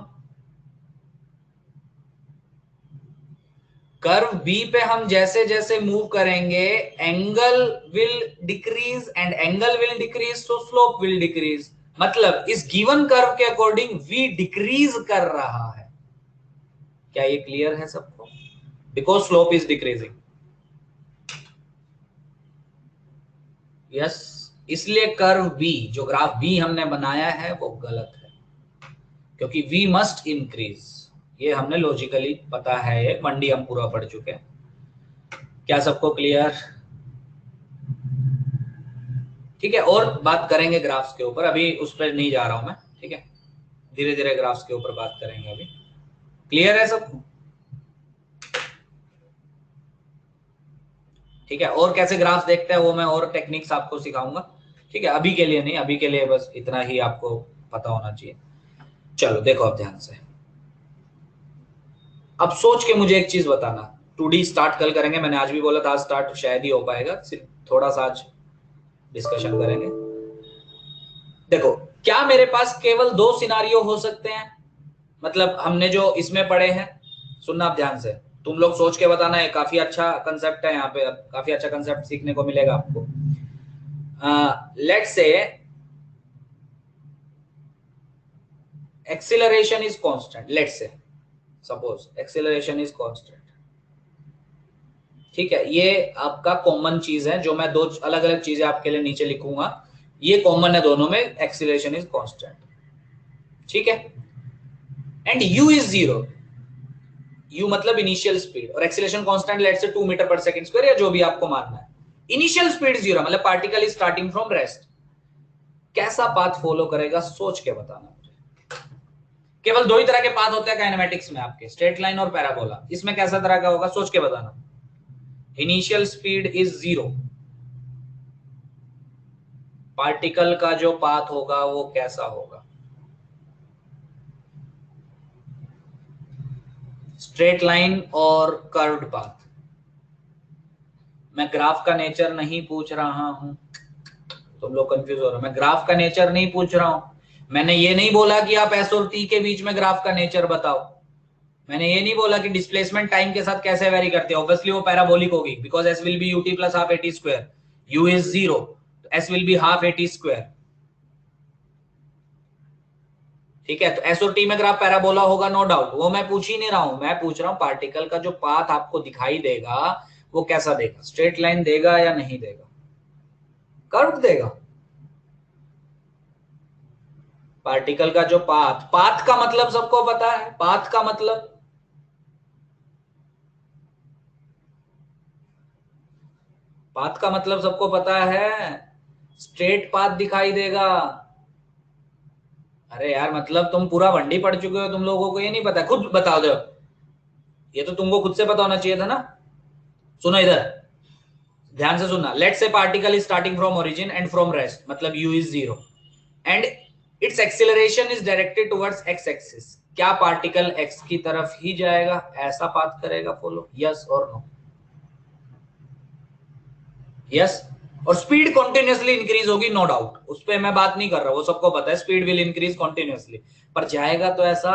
कर्व बी पे हम जैसे जैसे मूव करेंगे angle will decrease, and angle will decrease तो स्लोप विल डिक्रीज। मतलब इस गिवन कर्व के अकॉर्डिंग वी डिक्रीज कर रहा है। क्या ये क्लियर है सबको? Because slope is decreasing. Yes, इसलिए कर्व बी, जो ग्राफ बी हमने बनाया है वो गलत है, क्योंकि वी मस्ट इंक्रीज। ये हमने लॉजिकली पता है, ये मंडी हम पूरा पढ़ चुके हैं। क्या सबको क्लियर? ठीक है, और बात करेंगे ग्राफ्स के ऊपर, अभी उस पर नहीं जा रहा हूं मैं, ठीक है, धीरे धीरे ग्राफ्स के ऊपर बात करेंगे अभी। क्लियर है सबको? ठीक है, और कैसे ग्राफ्स देखते हैं वो मैं और टेक्निक्स आपको सिखाऊंगा। ठीक है, अभी के लिए नहीं, अभी के लिए बस इतना ही आपको पता होना चाहिए। चलो देखो अब ध्यान से, अब सोच के मुझे एक चीज बताना। 2D स्टार्ट कल करेंगे, मैंने आज भी बोला था आज स्टार्ट शायद ही हो पाएगा, सिर्फ थोड़ा सा आज डिस्कशन करेंगे। देखो, क्या मेरे पास केवल दो सिनारियो हो सकते हैं? मतलब हमने जो इसमें पढ़े हैं, सुनना आप ध्यान से, तुम लोग सोच के बताना है, काफी अच्छा कंसेप्ट है यहाँ पे, काफी अच्छा कंसेप्ट सीखने को मिलेगा आपको। Let's say acceleration is constant, let's से सपोज एक्सीलरेशन इज कांस्टेंट। ठीक है, ये आपका कॉमन चीज है, जो मैं दो अलग अलग चीजें आपके लिए नीचे लिखूंगा, ये कॉमन है दोनों में, एक्सीलरेशन इज कांस्टेंट। ठीक है, एंड u इज 0, u मतलब इनिशियल स्पीड, और acceleration constant let's say 2 metre पर सेकंड स्क्वायर, या जो भी आपको मानना है। इनिशियल स्पीड 0 मतलब particle is starting from rest. कैसा पाथ फॉलो करेगा सोच के बताना मुझे। केवल दो ही तरह के पाथ होते हैं काइनेमेटिक्स में आपके, स्ट्रेट लाइन और पैराबोला। इसमें कैसा तरह का होगा सोच के बताना। इनिशियल स्पीड इज 0, पार्टिकल का जो पाथ होगा वो कैसा होगा? स्ट्रेट लाइन और कर्व्ड पाथ। मैं ग्राफ का नेचर नहीं पूछ रहा हूं, तुम लोग कंफ्यूज हो रहे हो, मैं ग्राफ का नेचर नहीं पूछ रहा हूं। मैंने ये नहीं बोला कि आप एस और टी के बीच में ग्राफ का नेचर बताओ। मैंने ये नहीं बोला कि डिस्प्लेसमेंट टाइम के साथ कैसे वेरी करते हैं, ऑब्वियसली वो पैराबोलिक होगी, because S will be UT plus half eighty square, you is 0, S will be half eighty square. ठीक है, तो एस और टी में ग्राफ पैराबोला होगा, नो डाउट, वो मैं पूछ ही नहीं रहा हूं। मैं पूछ रहा हूं पार्टिकल का जो पाथ आपको दिखाई देगा वो कैसा देगा, स्ट्रेट लाइन देगा या नहीं देगा, कर्व देगा? पार्टिकल का जो पाथ, पाथ का मतलब सबको पता है, पाथ का मतलब, पाथ का मतलब सबको पता है, स्ट्रेट पाथ दिखाई देगा। अरे यार, मतलब तुम पूरा वनडी पढ़ चुके हो, तुम लोगों को ये नहीं पता? खुद बताओ दो, ये तो तुमको खुद से पता होना चाहिए था ना। सुनो इधर, ध्यान से सुनना। Let's say particle is starting from origin and from rest, मतलब u is 0, and it's acceleration is directed towards x axis. क्या पार्टिकल x की तरफ ही जाएगा, ऐसा पाथ करेगा फॉलो, यस और नो? यस। और स्पीड कॉन्टिन्यूसली इंक्रीज होगी, नो डाउट, उस पर मैं बात नहीं कर रहा, वो सबको पता है, स्पीड विल इंक्रीज कॉन्टिन्यूसली, पर जाएगा तो ऐसा।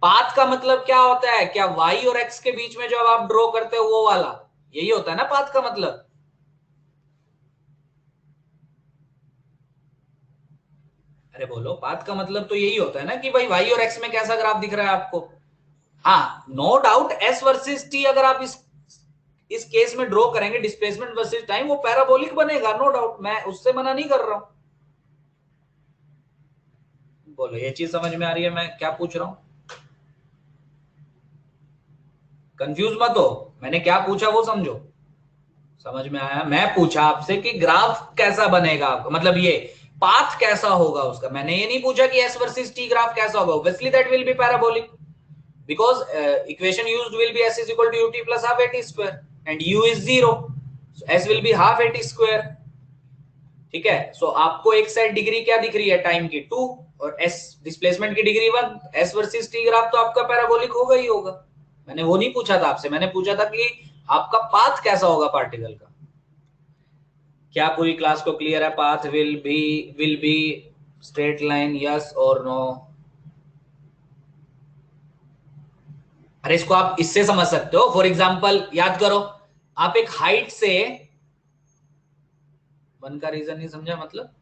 पाथ का मतलब क्या होता है? क्या y और x के बीच में जो आप ड्रॉ करते हो वो वाला, यही होता है ना पाथ का मतलब। अरे बोलो, पाथ का मतलब तो यही होता है ना कि भाई y और x में कैसा ग्राफ दिख रहा है आपको। हाँ no doubt s versus t अगर आप इस केस में ड्रॉ करेंगे डिस्प्लेसमेंट वर्सेस टाइम, वो पैराबोलिक बनेगा, नो डाउट, मैं उससे मना नहीं कर रहा हूं। बोलो ये चीज समझ में आ रही है मैं क्या पूछ रहा हूं? कंफ्यूज मत हो, मैंने क्या पूछा वो समझो। समझ में आया? मैं पूछा आपसे कि ग्राफ कैसा बनेगा आपका, मतलब ये पाथ कैसा होगा उसका। मैंने ये नहीं पूछा कि एस वर्सेस टी ग्राफ कैसा होगा। Obviously that will B parabolic because equation used will be s is equal to ut plus half at square and u is 0, so s will be half at square। ठीक है, सो आपको एक side degree क्या दिख रही है time की 2 और s डिस्प्लेसमेंट की degree 1, s versus t graph तो आपका पैराबोलिक होगा ही होगा। मैंने वो नहीं पूछा था आपसे, मैंने पूछा था कि आपका पाथ कैसा होगा पार्टिकल का। क्या पूरी क्लास को क्लियर है? Path will be straight line, yes और नो? अरे इसको आप इससे समझ सकते हो, फॉर एग्जाम्पल याद करो, आप एक हाइट से, वन का रीजन नहीं समझा मतलब?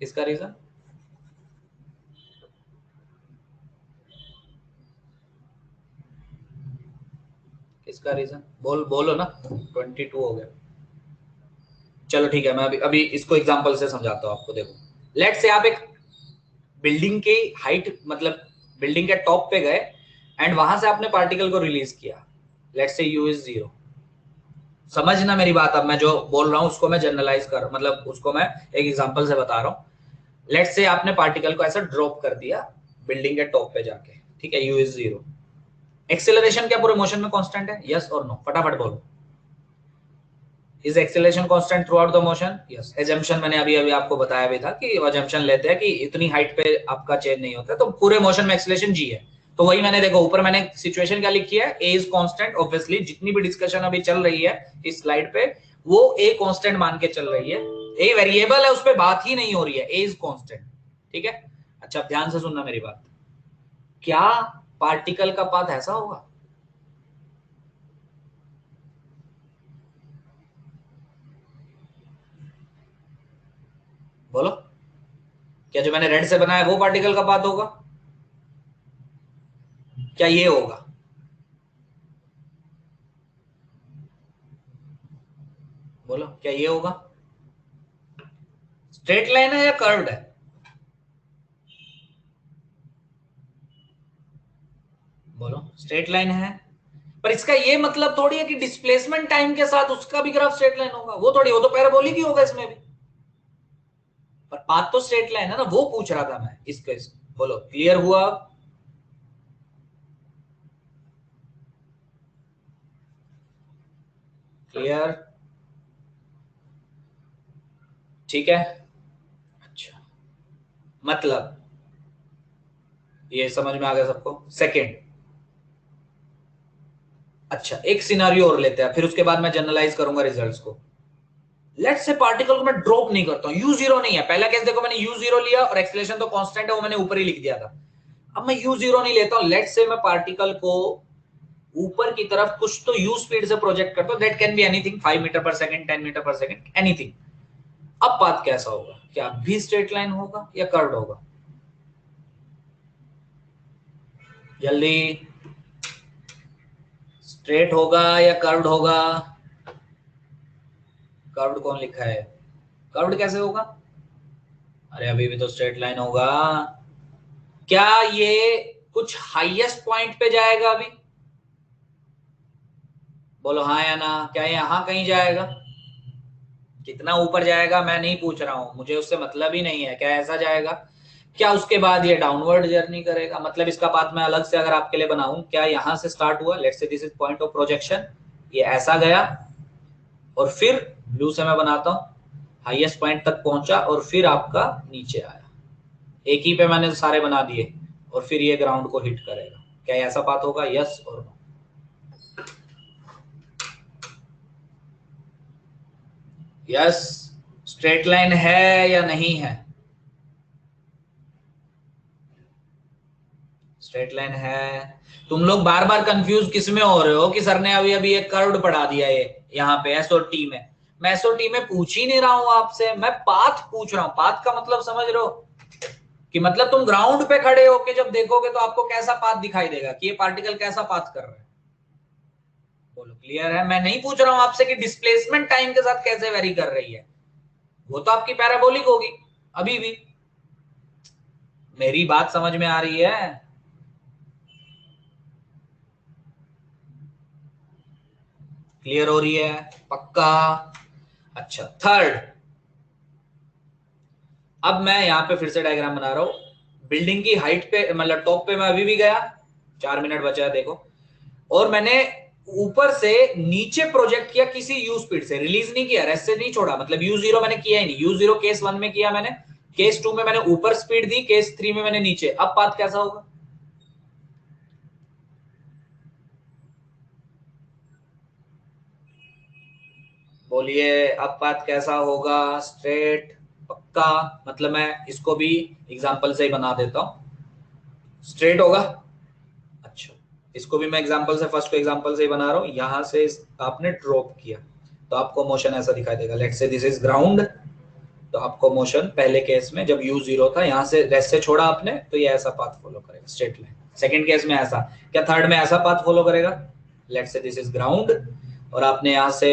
किसका रीजन? किसका रीजन बोलो ना। 22 हो गया। चलो ठीक है, मैं अभी अभी इसको एग्जांपल से समझाता हूं आपको। देखो लेट से आप एक बिल्डिंग की हाइट, मतलब बिल्डिंग के टॉप पे गए एंड वहां से आपने पार्टिकल को रिलीज किया। लेट से u इज 0। समझना मेरी बात, अब मैं जो बोल रहा हूं उसको मैं जनरलाइज कर, मतलब उसको मैं एक एग्जांपल से बता रहा हूं। लेट से आपने पार्टिकल को ऐसा ड्रॉप कर दिया बिल्डिंग के टॉप पे जाके, ठीक है, u इज 0। एक्सेलरेशन क्या पूरे मोशन में कांस्टेंट है? यस और नो? फटाफट बोलो। Is acceleration constant through out the motion? Yes. Assumption मैंने अभी अभी आपको बताया भी था कि एजम्पशन लेते हैं कि इतनी हाइट पे आपका चेंज नहीं होता, तो पूरे मोशन में एक्सेलरेशन जी है। तो वही मैंने देखो ऊपर मैंने सिचुएशन क्या लिखी है, ए इज कांस्टेंट। ऑब्वियसली जितनी भी डिस्कशन अभी चल रही है इस स्लाइड पे वो ए कांस्टेंट मान के चल रही है। ए वेरिएबल है, उस पर बात ही नहीं हो रही है, ए इज कांस्टेंट। ठीक है, अच्छा ध्यान से सुनना मेरी बात। क्या पार्टिकल का पाथ ऐसा होगा? बोलो, क्या जो मैंने रेड से बनाया वो पार्टिकल का पाथ होगा? क्या ये होगा? बोलो, क्या ये होगा? स्ट्रेट लाइन है या कर्व्ड है? बोलो, स्ट्रेट लाइन है। पर इसका ये मतलब थोड़ी है कि डिस्प्लेसमेंट टाइम के साथ उसका भी ग्राफ स्ट्रेट लाइन होगा, वो थोड़ी, वो तो पैराबोलिक ही होगा इसमें भी। पर पाथ तो स्ट्रेट लाइन है ना, वो पूछ रहा था मैं इसके। बोलो क्लियर हुआ? क्लियर? ठीक है, अच्छा, मतलब ये समझ में आ गया सबको? सेकंड, अच्छा एक सिनारियो और लेते हैं, फिर उसके बाद मैं जनरलाइज करूंगा रिजल्ट्स को। लेट्स से पार्टिकल को मैं ड्रॉप नहीं करता हूं, u जीरो नहीं है। पहला केस देखो, मैंने u जीरो लिया और एक्सेलरेशन तो कांस्टेंट है, वो मैंने ऊपर ही लिख दिया था। अब मैं u जीरो नहीं लेता हूं, लेट्स से मैं पार्टिकल को ऊपर की तरफ कुछ तो u स्पीड से प्रोजेक्ट करता हूं, that can be anything, 5 metre पर सेकंड, 10 मीटर पर सेकंड, एनीथिंग। अब पाथ कैसा होगा? क्या भी स्ट्रेट लाइन होगा या कर्व्ड होगा? जल्दी, स्ट्रेट होगा या कर्व्ड होगा? कर्व्ड कौन लिखा है? कर्व्ड कैसे होगा? अरे अभी भी तो स्ट्रेट लाइन होगा। क्या ये कुछ हाईएस्ट पॉइंट पे जाएगा अभी? बोलो हाँ या ना। क्या यहां कहीं जाएगा? कितना ऊपर जाएगा मैं नहीं पूछ रहा हूं, मुझे उससे मतलब ही नहीं है। क्या ऐसा जाएगा? क्या उसके बाद ये डाउनवर्ड जर्नी करेगा? मतलब इसका पाथ मैं अलग से अगर आपके लिए बनाऊं, क्या यहां से स्टार्ट हुआ, let's say this is point of projection, ये ऐसा गया और फिर ब्लू से मैं बनाता हूं हाईएस्ट पॉइंट तक पहुंचा और फिर आपका नीचे आया। एक ही पे मैंने सारे बना दिए और फिर ये ग्राउंड को हिट करेगा। क्या ऐसा पाथ होगा? यस और नो? यस, स्ट्रेट लाइन है या नहीं है? स्ट्रेट लाइन है। तुम लोग बार बार कंफ्यूज किस में हो रहे हो कि सर ने अभी अभी एक कर्व्ड पढ़ा दिया है यहाँ पे एस और टी में। मैं एस और टी में पूछ ही नहीं रहा हूं आपसे, मैं पाथ पूछ रहा हूं। पाथ का मतलब समझ रहे हो? कि मतलब तुम ग्राउंड पे खड़े होके जब देखोगे तो आपको कैसा पाथ दिखाई देगा कि ये पार्टिकल कैसा पाथ कर रहा है। बोलो क्लियर है? मैं नहीं पूछ रहा हूं आपसे कि डिस्प्लेसमेंट टाइम के साथ कैसे वेरी कर रही है, वो तो आपकी पैराबोलिक होगी अभी भी। मेरी बात समझ में आ रही है? क्लियर हो रही है? पक्का? अच्छा, थर्ड, अब मैं यहां पे फिर से डायग्राम बना रहा हूं। बिल्डिंग की हाइट पे मतलब टॉप पे मैं अभी भी गया, 4 मिनट बचा है देखो, और मैंने ऊपर से नीचे प्रोजेक्ट किया किसी यू स्पीड से, रिलीज नहीं किया, रेस्ट से नहीं छोड़ा, मतलब यू जीरो मैंने किया ही नहीं। यू जीरो केस 1 में किया मैंने, केस 2 में मैंने ऊपर स्पीड दी, केस 3 में मैंने नीचे। अब पाथ कैसा होगा? बोलिए, अब पाथ कैसा होगा? स्ट्रेट? पक्का? मतलब मैं इसको भी एग्जांपल से ही बना देता हूं, स्ट्रेट होगा। अच्छा, इसको भी मैं एग्जांपल से, फर्स्ट को एग्जांपल से ही बना रहा हूं। यहां से आपने ड्रॉप किया तो आपको मोशन ऐसा दिखाई देगा। Let's say this is ground, तो आपको मोशन पहले केस में जब यू जीरो था, यहां से रेस्ट से छोड़ा आपने, तो ये ऐसा पाथ फॉलो करेगा, स्ट्रेट लाइन। सेकंड केस में ऐसा, क्या थर्ड में ऐसा पाथ फॉलो करेगा? Let's say this is ground और आपने यहां से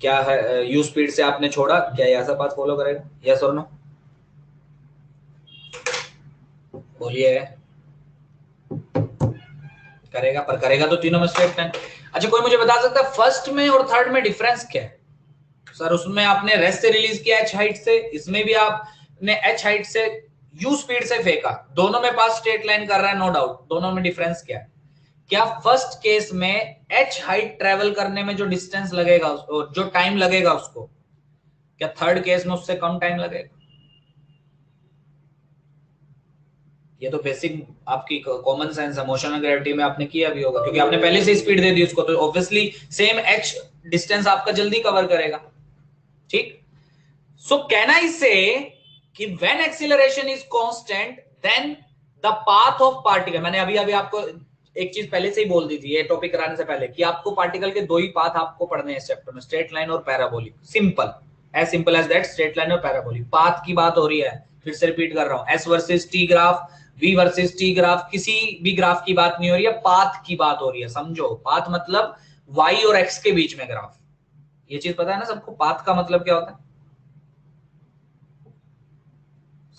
क्या है, यू स्पीड से आपने छोड़ा, क्या ये ऐसा पाथ फॉलो करेगा? यस और नो? बोलिए। करेगा, पर करेगा तो तीनों में स्ट्रेट लाइन। अच्छा, कोई मुझे बता सकता है फर्स्ट में और थर्ड में डिफरेंस क्या है? सर उसमें आपने रेस्ट से रिलीज किया एच हाइट से, इसमें भी आपने एच हाइट से यू स्पीड से फेंका, दोनों में पास स्ट्रेट लाइन कर रहा है, नो डाउट। दोनों में डिफरेंस क्या है? क्या फर्स्ट केस में एच हाइट ट्रेवल करने में जो डिस्टेंस लगेगा, जो टाइम लगेगा उसको, क्या थर्ड केस में उससे कम टाइम लगेगा? ये तो बेसिक आपकी कॉमन सेंस है, मोशन और ग्रेविटी में आपने किया भी होगा, क्योंकि आपने पहले से स्पीड दे दी उसको, तो ऑब्वियसली सेम एच डिस्टेंस आपका जल्दी कवर करेगा। ठीक। सो कैन आई से कि when acceleration is constant then the path of particle, मैंने अभी अभी आपको एक चीज पहले से ही बोल दी थी ये टॉपिक कराने से पहले, कि आपको पार्टिकल के दो ही पाथ आपको पढ़ने हैं इस चैप्टर में, स्ट्रेट लाइन और parabolic. Simple as that, straight line और पैराबोलिक। पाथ की बात हो रही है, फिर से रिपीट कर रहा हूं, S versus T graph, V versus T graph, किसी भी ग्राफ की बात नहीं हो रही है, पाथ की बात हो रही है। समझो, पाथ मतलब वाई और एक्स के बीच में ग्राफ। ये चीज पता है ना सबको, पाथ का मतलब क्या होता है?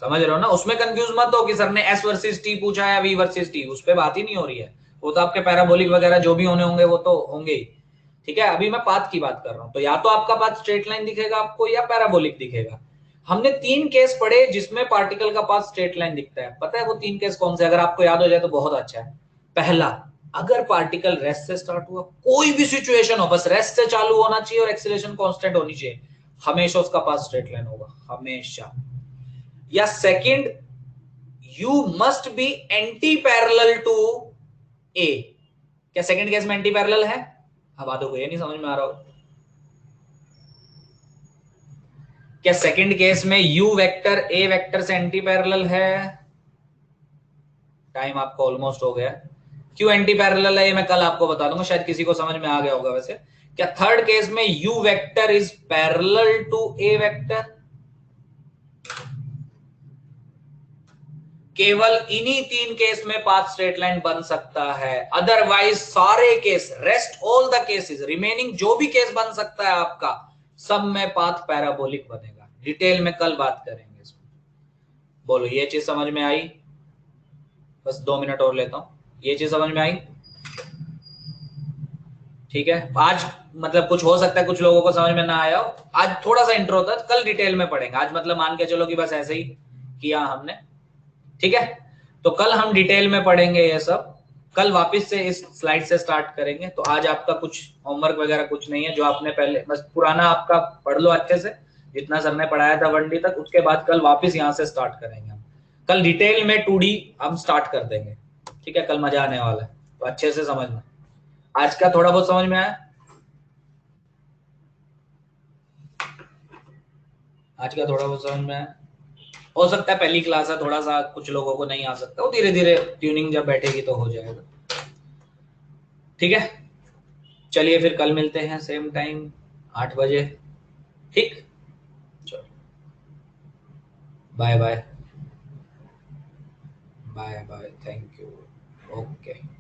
समझ रहे हो ना? उसमें कंफ्यूज मत हो कि सर ने एस वर्सेस टी पूछा है या वी वर्सेस टी, उस पर बात ही नहीं हो रही है। वो तो आपके पैराबोलिक वगैरह जो भी होने होंगे वो तो होंगे ही। ठीक है, अभी मैं पाथ की बात कर रहा हूं, तो या तो आपका पाथ स्ट्रेट लाइन दिखेगा आपको या पैराबोलिक दिखेगा। हमने 3 केस पढ़े जिसमें पार्टिकल का पाथ स्ट्रेट लाइन दिखता है। पता है वो 3 केस कौन से? अगर आपको याद हो जाए तो बहुत अच्छा है। पहला, अगर पार्टिकल रेस्ट से स्टार्ट हुआ, कोई भी सिचुएशन हो, बस रेस्ट से चालू होना चाहिए और एक्सीलरेशन कांस्टेंट होनी चाहिए, हमेशा उसका पाथ स्ट्रेट लाइन होगा, हमेशा। या second, you must be anti parallel to A. क्या सेकंड केस में एंटी पैरेलल है? अब बातों को ये नहीं समझ में आ रहा हो? क्या सेकंड केस में यू वेक्टर ए वेक्टर से एंटी पैरेलल है? टाइम आपका ऑलमोस्ट हो गया। क्यों एंटी पैरेलल है ये मैं कल आपको बता दूंगा, शायद किसी को समझ में आ गया होगा वैसे। क्या थर्ड केस में u vector is parallel to a vector? केवल इन्हीं 3 केस में पाथ स्ट्रेट लाइन बन सकता है, अदरवाइज सारे case, rest all the cases, remaining जो भी केस बन सकता है आपका, सब में पाथ पैराबोलिक बनेगा। डिटेल में कल बात करेंगे इसमें। बोलो, ये चीज समझ में आई? बस 2 मिनट और लेता हूं, ये चीज समझ में आई? ठीक है, आज मतलब कुछ हो सकता है कुछ लोगों को समझ में ना आया हो, आज थोड़ा सा इंट्रो था, कल डिटेल में पढ़ेंगे। आज मतलब मान के चलो कि बस ऐसे ही किया हमने। ठीक है, तो कल हम डिटेल में पढ़ेंगे ये सब। कल वापस से इस स्लाइड से स्टार्ट करेंगे। तो आज आपका कुछ होमवर्क वगैरह कुछ नहीं है, जो आपने पहले बस पुराना आपका पढ़ लो अच्छे से, जितना सर ने पढ़ाया था 1D तक। उसके बाद कल वापस यहाँ से स्टार्ट करेंगे हम। कल डिटेल में 2D हम स्टार्ट कर देंगे। ठीक है, कल मजा आने वाला है, तो अच्छे से समझना। आज का थोड़ा बहुत समझ में आया? आज का थोड़ा बहुत समझ में आया? हो सकता है पहली क्लास है, थोड़ा सा कुछ लोगों को नहीं आ सकता, वो धीरे धीरे ट्यूनिंग जब बैठेगी तो हो जाएगा। ठीक है, चलिए फिर कल मिलते हैं सेम टाइम 8 बजे। ठीक, चलो, bye bye. Bye bye, thank you. Okay.